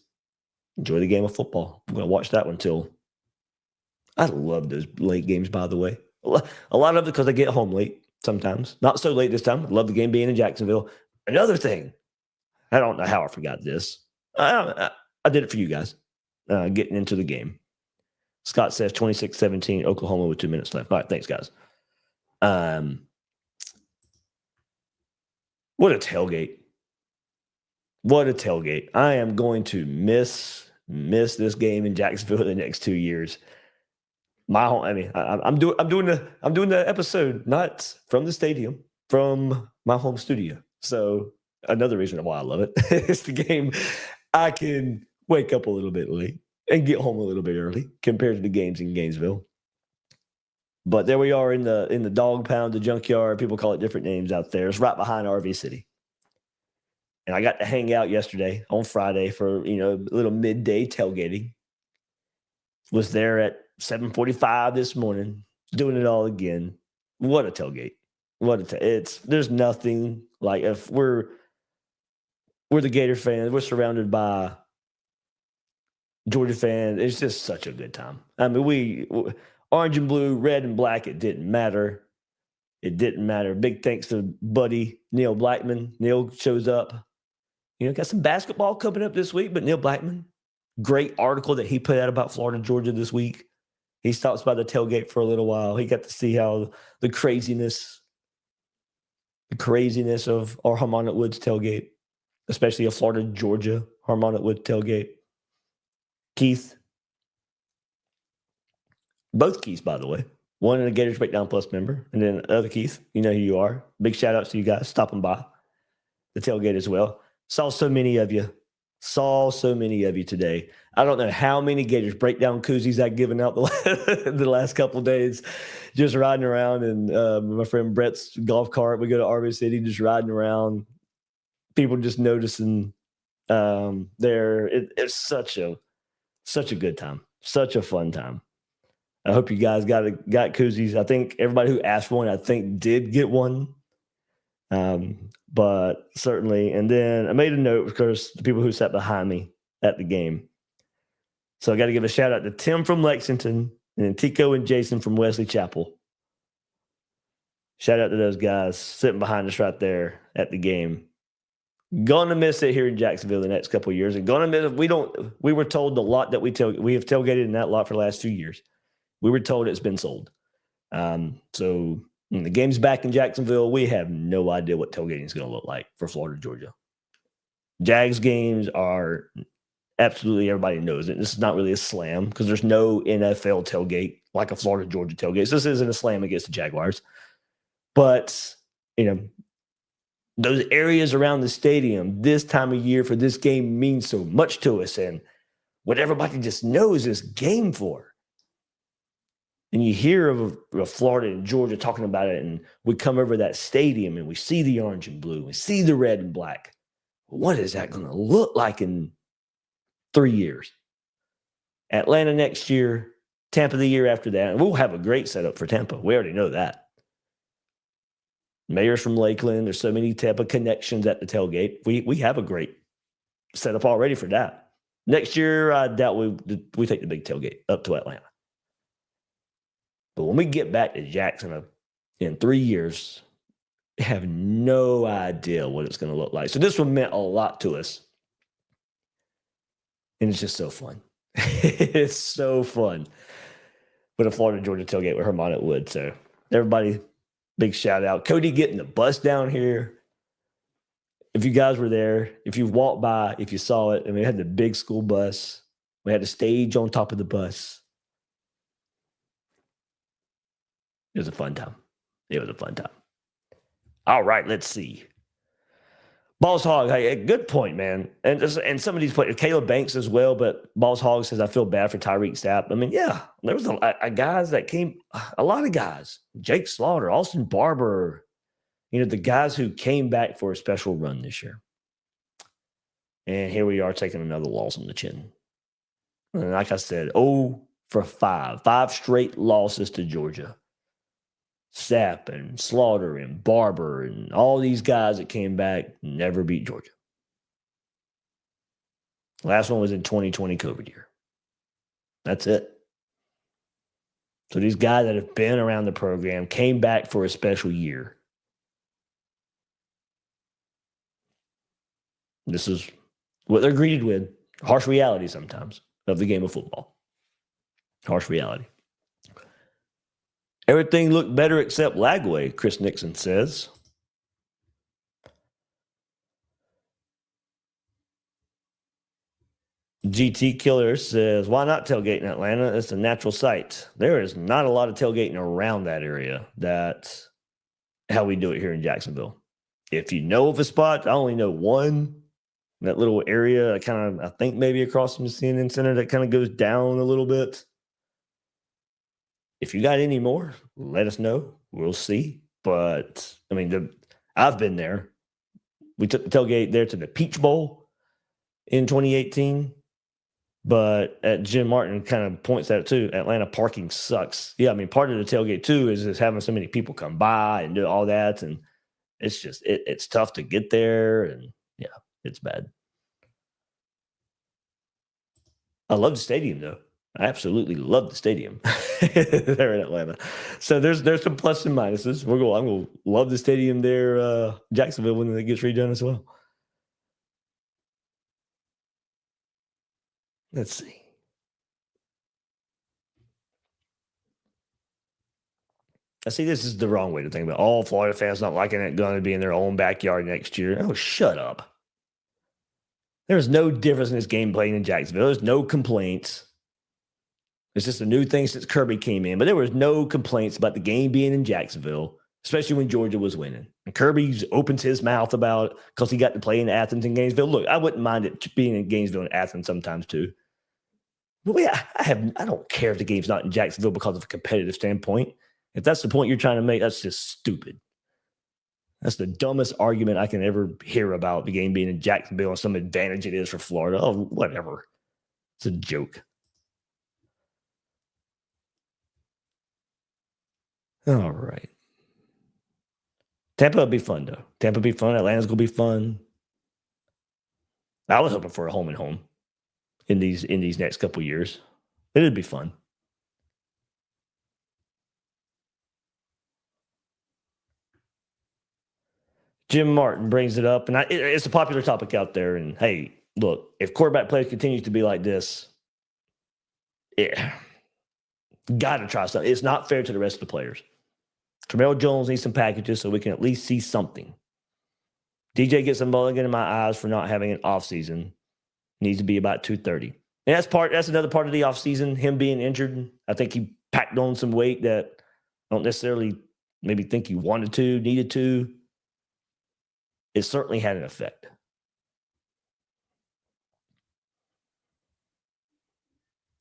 enjoy the game of football. I'm going to watch that one till. I love those late games, by the way. A lot of it because I get home late sometimes. Not so late this time. I love the game being in Jacksonville. Another thing, I don't know how I forgot this. I did it for you guys, getting into the game. Scott says 26-17, Oklahoma with 2 minutes left. All right, thanks, guys. What a tailgate. What a tailgate. I am going to miss this game in Jacksonville the next 2 years. I'm doing the episode not from the stadium, from my home studio. So another reason why I love it. It's the game I can wake up a little bit late and get home a little bit early compared to the games in Gainesville. But there we are in the dog pound, the junkyard. People call it different names out there. It's right behind RV City. And I got to hang out yesterday on Friday for, a little midday tailgating. Was there at 7:45 this morning, doing it all again. What a tailgate. There's nothing like, if we're the Gator fans, we're surrounded by Georgia fans. It's just such a good time. I mean, we orange and blue, red and black, it didn't matter. It didn't matter. Big thanks to buddy Neil Blackman. Neil shows up. Got some basketball coming up this week, but Neil Blackman, great article that he put out about Florida, Georgia this week. He stops by the tailgate for a little while. He got to see how the craziness of our Harmonic Woods tailgate, especially a Florida, Georgia Harmonic Woods tailgate. Keith, both Keiths, by the way. One in a Gators Breakdown Plus member, and then the other Keith, you know who you are. Big shout outs to you guys stopping by the tailgate as well. Saw so many of you today. I don't know how many Gators Breakdown koozies I've given out the last couple of days, just riding around. And my friend Brett's golf cart, we go to RV City, just riding around. People just noticing there. It's such a good time, such a fun time. I hope you guys got koozies. I think everybody who asked for one, did get one. But certainly, and then I made a note, because the people who sat behind me at the game. So I got to give a shout out to Tim from Lexington and Tico and Jason from Wesley Chapel. Shout out to those guys sitting behind us right there at the game. Gonna miss it here in Jacksonville the next couple of years, and gonna miss it. We were told the lot that we have tailgated in that lot for the last 2 years. We were told it's been sold. So when the game's back in Jacksonville, we have no idea what tailgating is going to look like for Florida, Georgia. Jags games are absolutely, everybody knows it. This is not really a slam, because there's no NFL tailgate like a Florida, Georgia tailgate. So this isn't a slam against the Jaguars. But, those areas around the stadium this time of year for this game means so much to us, and what everybody just knows this game for. And you hear of Florida and Georgia talking about it, and we come over that stadium and we see the orange and blue, we see the red and black. What is that going to look like in 3 years? Atlanta next year, Tampa the year after that. And we'll have a great setup for Tampa. We already know that. Mayor's from Lakeland. There's so many Tampa connections at the tailgate. We have a great setup already for that. Next year, I doubt we take the big tailgate up to Atlanta. But when we get back to Jackson in 3 years, we have no idea what it's going to look like. So this one meant a lot to us. And it's just so fun. It's so fun. With a Florida Georgia tailgate with Harmonic Wood. So everybody, big shout out. Cody getting the bus down here. If you guys were there, if you walked by, if you saw it, we had the big school bus. We had a stage on top of the bus. It was a fun time. All right, let's see. Balls Hog, hey, good point, man. And some of these players, Caleb Banks as well, but Balls Hog says, I feel bad for Tyreek Stapp. I mean, yeah, there was a guys that came, a lot of guys. Jake Slaughter, Austin Barber, the guys who came back for a special run this year. And here we are taking another loss on the chin. And like I said, 0 for 5. 5 straight losses to Georgia. Sapp and Slaughter and Barber and all these guys that came back never beat Georgia. Last one was in 2020 COVID year. That's it. So these guys that have been around the program came back for a special year. This is what they're greeted with. Harsh reality sometimes of the game of football. Harsh reality. Everything looked better except Lagway, Chris Nixon says. GT Killer says, why not tailgate in Atlanta? It's a natural site. There is not a lot of tailgating around that area. That's how we do it here in Jacksonville. If you know of a spot, I only know one. That little area, I think maybe across from the CNN Center, that kind of goes down a little bit. If you got any more, let us know. We'll see. But I mean, I've been there. We took the tailgate there to the Peach Bowl in 2018. But Jim Martin kind of points at it too. Atlanta parking sucks. Yeah, I mean, part of the tailgate too is having so many people come by and do all that, and it's just it's tough to get there, and yeah, it's bad. I love the stadium though. I absolutely love the stadium there in Atlanta. So there's some plus and minuses. I'm gonna love the stadium there, Jacksonville, when it gets redone as well. Let's see. I see this is the wrong way to think about it. All Florida fans not liking it going to be in their own backyard next year. Oh, shut up. There's no difference in this game playing in Jacksonville. There's no complaints. It's just a new thing since Kirby came in. But there was no complaints about the game being in Jacksonville, especially when Georgia was winning. And Kirby opens his mouth about it because he got to play in Athens and Gainesville. Look, I wouldn't mind it being in Gainesville and Athens sometimes too. But yeah, I don't care if the game's not in Jacksonville because of a competitive standpoint. If that's the point you're trying to make, that's just stupid. That's the dumbest argument I can ever hear about the game being in Jacksonville and some advantage it is for Florida. Oh, whatever. It's a joke. All right. Tampa will be fun, though. Tampa will be fun. Atlanta's going to be fun. I was hoping for a home and home in these next couple of years. It'd be fun. Jim Martin brings it up, and it's a popular topic out there. And hey, look, if quarterback play continues to be like this, got to try something. It's not fair to the rest of the players. Terrell Jones needs some packages so we can at least see something. DJ gets some mulligan in my eyes for not having an offseason. Needs to be about 230. And that's another part of the offseason, him being injured. I think he packed on some weight that I don't necessarily maybe think he wanted to, needed to. It certainly had an effect.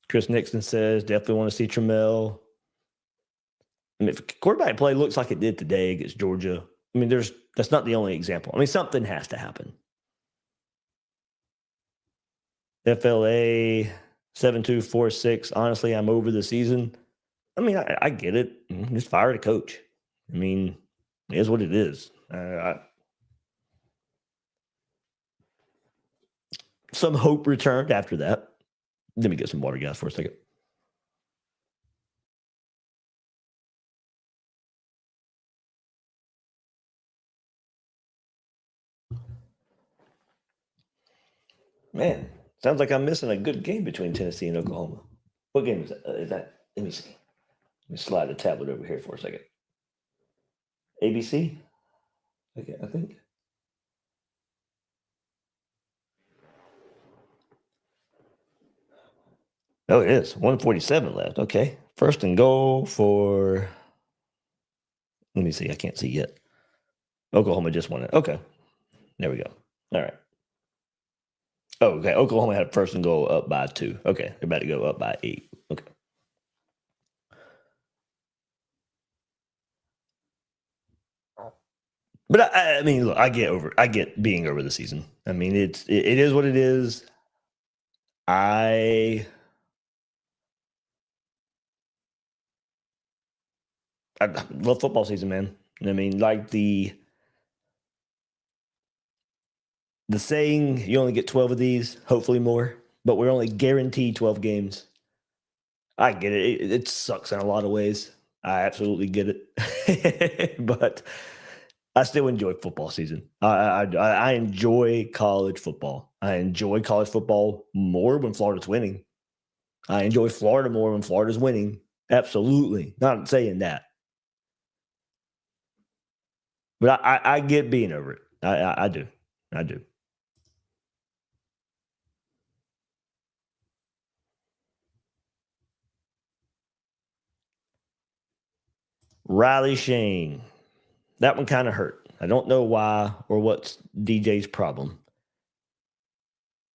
Chris Nixon says, definitely want to see Trammell. I mean, if quarterback play looks like it did today against Georgia, I mean, that's not the only example. I mean, something has to happen. FLA 7246. Honestly, I'm over the season. I mean, I get it. Just fire the coach. I mean, it is what it is. Some hope returned after that. Let me get some water, guys, for a second. Man, sounds like I'm missing a good game between Tennessee and Oklahoma. What game is that? Let me see. Let me slide the tablet over here for a second. ABC? Okay, I think. Oh, it is. 147 left. Okay. First and goal for. Let me see. I can't see yet. Oklahoma just won it. Okay. There we go. All right. Oh, okay. Oklahoma had first and goal up by 2. Okay. They're about to go up by 8. Okay. But I mean, look, I get being over the season. I mean, it is what it is. I love football season, man. I mean, like the saying, you only get 12 of these, hopefully more, but we're only guaranteed 12 games. I get it. It sucks in a lot of ways. I absolutely get it. But I still enjoy football season. I enjoy college football. I enjoy college football more when Florida's winning. I enjoy Florida more when Florida's winning. Absolutely. Not saying that. But I get being over it. I do. I do. Riley Shane. That one kind of hurt. I don't know why or what's DJ's problem.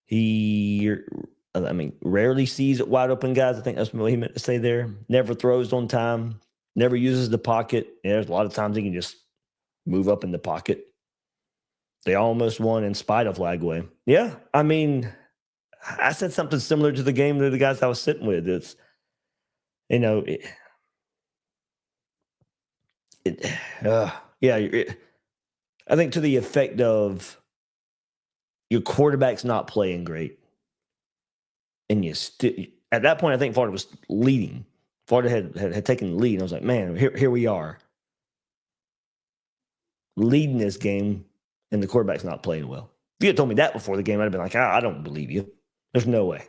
He I mean, rarely sees wide open guys. I think that's what he meant to say there. Never throws on time. Never uses the pocket. And there's a lot of times he can just move up in the pocket. They almost won in spite of Lagway. Yeah, I mean, I said something similar to the game to the guys I was sitting with. It's, you know, I think to the effect of your quarterback's not playing great, and you still at that point, I think Florida was leading. Florida had taken the lead. And I was like, man, here we are leading this game, and the quarterback's not playing well. If you had told me that before the game, I'd have been like, I don't believe you. There's no way.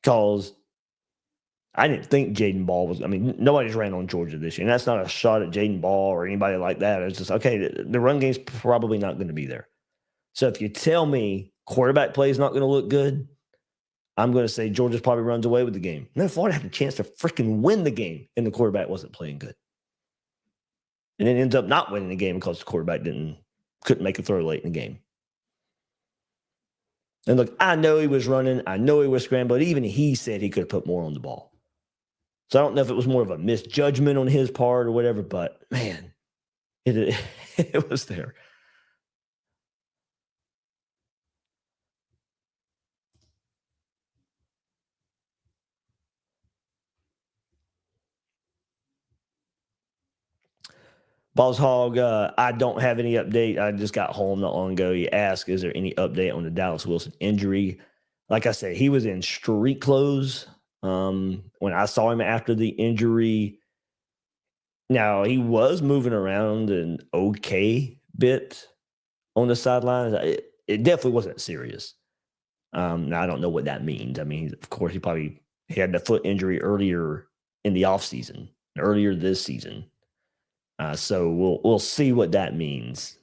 Because I didn't think Jaden Ball was. I mean, nobody's ran on Georgia this year, and that's not a shot at Jaden Ball or anybody like that. It's just okay. The run game's probably not going to be there. So if you tell me quarterback play is not going to look good, I'm going to say Georgia probably runs away with the game. And then Florida had a chance to freaking win the game, and the quarterback wasn't playing good. And it ends up not winning the game because the quarterback couldn't make a throw late in the game. And look, I know he was running. I know he was scrambling. Even he said he could have put more on the ball. So I don't know if it was more of a misjudgment on his part or whatever, but man, it was there. Balls Hog, I don't have any update. I just got home not long ago. He asked, is there any update on the Dallas Wilson injury? Like I said, he was in street clothes when I saw him after the injury. Now, he was moving around an okay bit on the sidelines. It definitely wasn't serious. Now, I don't know what that means. I mean, of course, he had the foot injury earlier in the offseason, earlier this season. So we'll see what that means.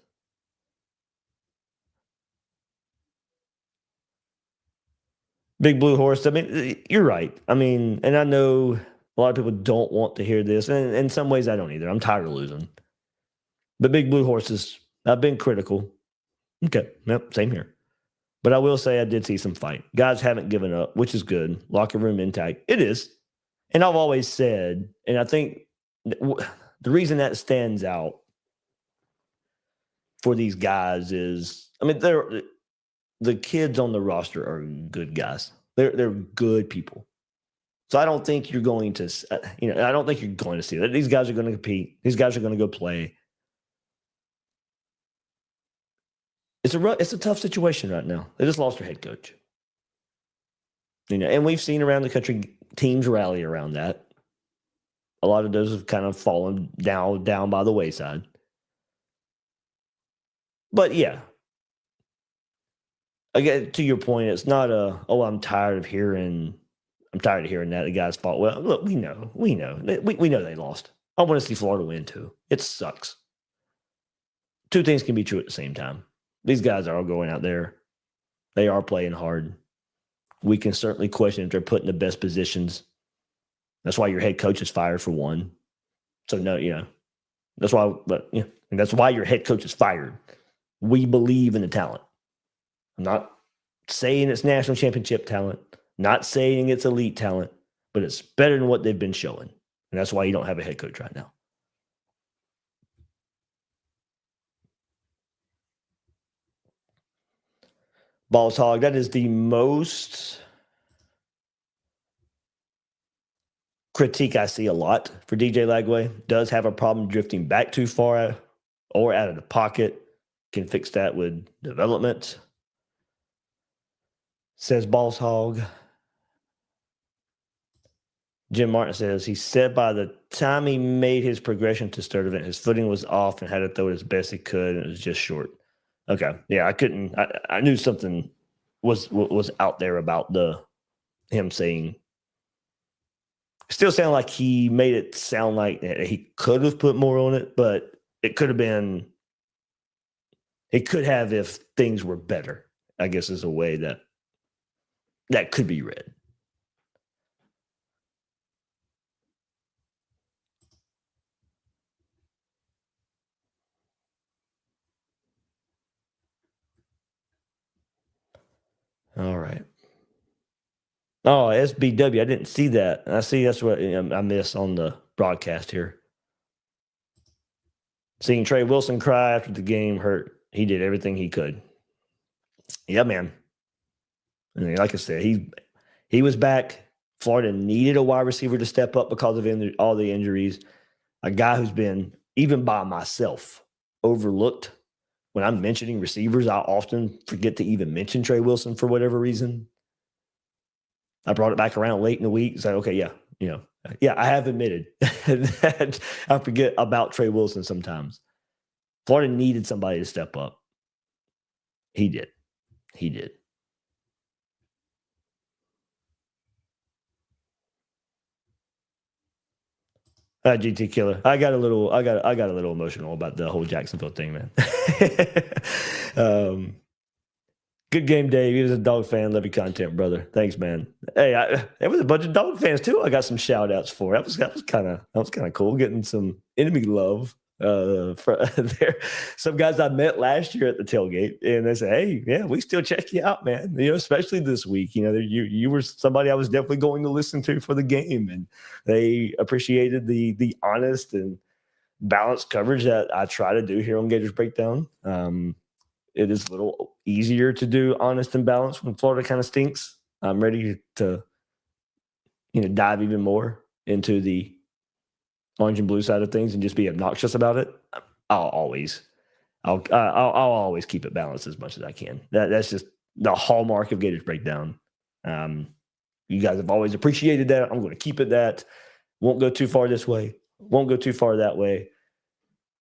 Big Blue Horse. I mean, you're right. I mean, and I know a lot of people don't want to hear this, and in some ways, I don't either. I'm tired of losing. But Big Blue Horses, I've been critical. Okay, yep, same here. But I will say I did see some fight. Guys haven't given up, which is good. Locker room intact. It is. And I've always said, and I think the reason that stands out for these guys is, I mean, the kids on the roster are good guys. They're good people. So I don't think you're going to, I don't think you're going to see that. These guys are going to compete. These guys are going to go play. It's a tough situation right now. They just lost their head coach. And we've seen around the country teams rally around that. A lot of those have kind of fallen down by the wayside. But yeah, again, to your point, it's not I'm tired of hearing that the guys fought. Well, look, we know they lost. I want to see Florida win too. It sucks. Two things can be true at the same time. These guys are all going out there. They are playing hard. We can certainly question if they're put in the best positions. That's why your head coach is fired for one. So no, that's why. But and that's why your head coach is fired. We believe in the talent. I'm not saying it's national championship talent. Not saying it's elite talent, but it's better than what they've been showing, and that's why you don't have a head coach right now. Balls Hog, that is the most critique I see a lot for DJ Lagway. Does have a problem drifting back too far or out of the pocket. Can fix that with development. Says Balls Hog. Jim Martin says, he said by the time he made his progression to start event, his footing was off and had to throw it as best he could, and it was just short. Okay. Yeah, I knew something was out there about him saying, still sound like he made it sound like he could have put more on it, but it could have if things were better, I guess is a way that could be read. All right. Oh, SBW. I didn't see that. I see that's what I missed on the broadcast here. Seeing Trey Wilson cry after the game hurt. He did everything he could. Yeah, man. I mean, like I said, he was back. Florida needed a wide receiver to step up because of all the injuries. A guy who's been, even by myself, overlooked. When I'm mentioning receivers, I often forget to even mention Trey Wilson for whatever reason. I brought it back around late in the week. So, okay, yeah, I have admitted that I forget about Trey Wilson sometimes. Florida needed somebody to step up. He did. GT Killer. I got a little emotional about the whole Jacksonville thing, man. Good game, Dave. He was a dog fan. Love your content, brother. Thanks, man. Hey, there was a bunch of dog fans too. I got some shout outs for. That was kind of cool. Getting some enemy love there. Some guys I met last year at the tailgate, and they say, "Hey, yeah, we still check you out, man. Especially this week. You were somebody I was definitely going to listen to for the game, and they appreciated the honest and balanced coverage that I try to do here on Gators Breakdown. It is a little easier to do honest and balanced when Florida kind of stinks. I'm ready to, dive even more into the orange and blue side of things and just be obnoxious about it. I'll always keep it balanced as much as I can. That's just the hallmark of Gators Breakdown. You guys have always appreciated that. I'm going to keep it that. Won't go too far this way. Won't go too far that way.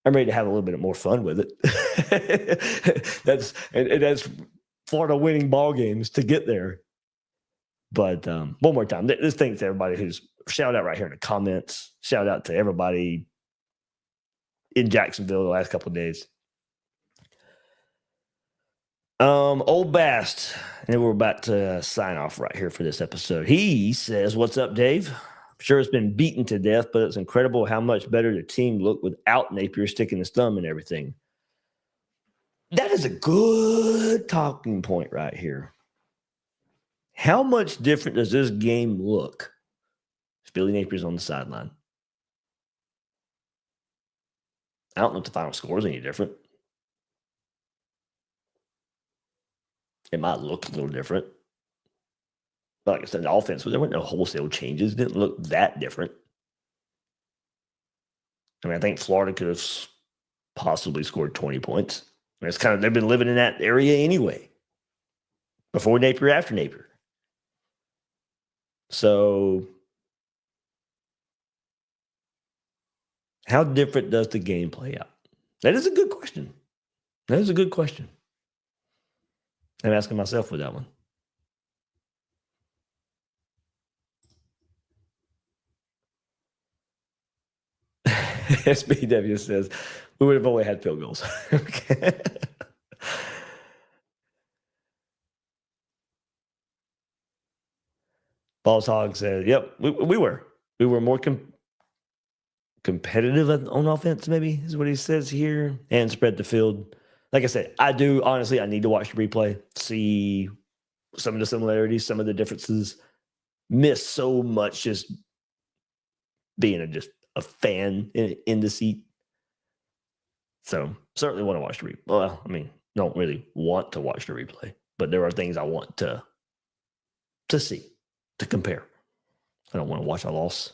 I'm ready to have a little bit more fun with it. That's Florida winning ball games to get there. But one more time, this thanks to everybody who's shout out right here in the comments. Shout out to everybody in Jacksonville the last couple of days. Old Bast, and we're about to sign off right here for this episode. He says, "What's up, Dave? I'm sure it's been beaten to death, but it's incredible how much better the team looked without Napier sticking his thumb in everything." That is a good talking point right here. How much different does this game look if Billy Napier's on the sideline? I don't know if the final score is any different. It might look a little different. But like I said, the offense, there weren't no wholesale changes. It didn't look that different. I mean, I think Florida could have possibly scored 20 points. I mean, it's kind of, they've been living in that area anyway. Before Napier, after Napier. So, how different does the game play out? That is a good question. I'm asking myself with that one. SBW says, we would have only had field goals. Okay. Balls Hog said, yep, we were. We were more competitive on offense, maybe, is what he says here, and spread the field. Like I said, I need to watch the replay, see some of the similarities, some of the differences. Miss so much just being just a fan in the seat. So certainly want to watch the replay. Well, I mean, don't really want to watch the replay, but there are things I want to see, to compare. I don't want to watch a loss.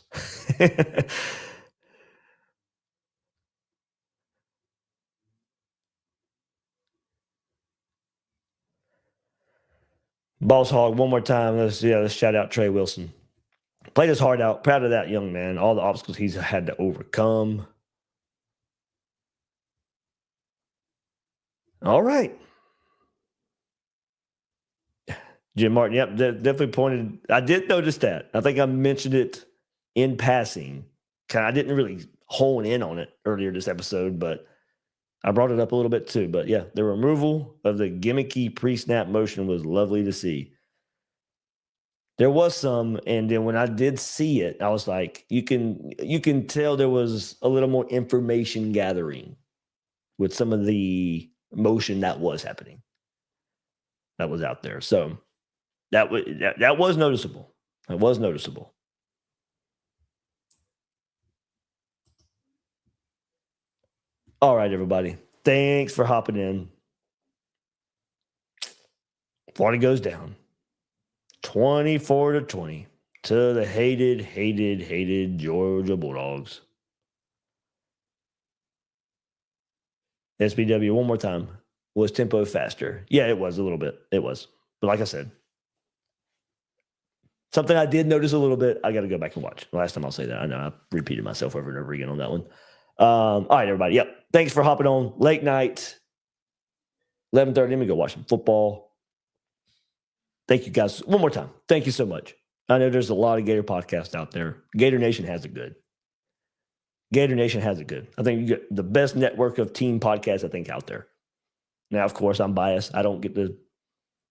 Boss Hog, one more time. Let's shout out Trey Wilson. Played his heart out. Proud of that young man. All the obstacles he's had to overcome. All right. Jim Martin, yep, definitely pointed. I did notice that. I think I mentioned it in passing. I didn't really hone in on it earlier this episode, but I brought it up a little bit too. But yeah, the removal of the gimmicky pre-snap motion was lovely to see. There was some, and then when I did see it, I was like, you can tell there was a little more information gathering with some of the motion that was happening, that was out there. So that was noticeable. It was noticeable. All right, everybody. Thanks for hopping in. Florida goes down 24-20 to the hated Georgia Bulldogs. SBW, one more time. Was tempo faster? Yeah, it was a little bit. It was. But like I said, something I did notice a little bit, I got to go back and watch. Last time I'll say that. I know I repeated myself over and over again on that one. All right, everybody. Yep. Thanks for hopping on. Late night, 11:30. Let me go watch some football. Thank you guys. One more time. Thank you so much. I know there's a lot of Gator podcasts out there. Gator Nation has it good. Gator Nation has it good. I think you get the best network of team podcasts, I think, out there. Now, of course, I'm biased. I don't get to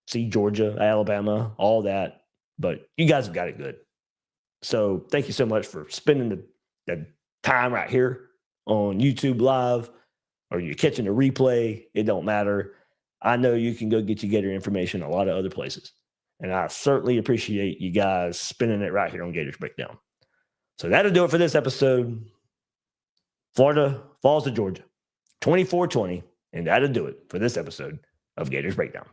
see Georgia, Alabama, all that. But you guys have got it good. So thank you so much for spending the time right here on YouTube Live, or you're catching the replay. It don't matter. I know you can go get your Gator information a lot of other places. And I certainly appreciate you guys spending it right here on Gators Breakdown. So that'll do it for this episode. Florida falls to Georgia, 24-20. And that'll do it for this episode of Gators Breakdown.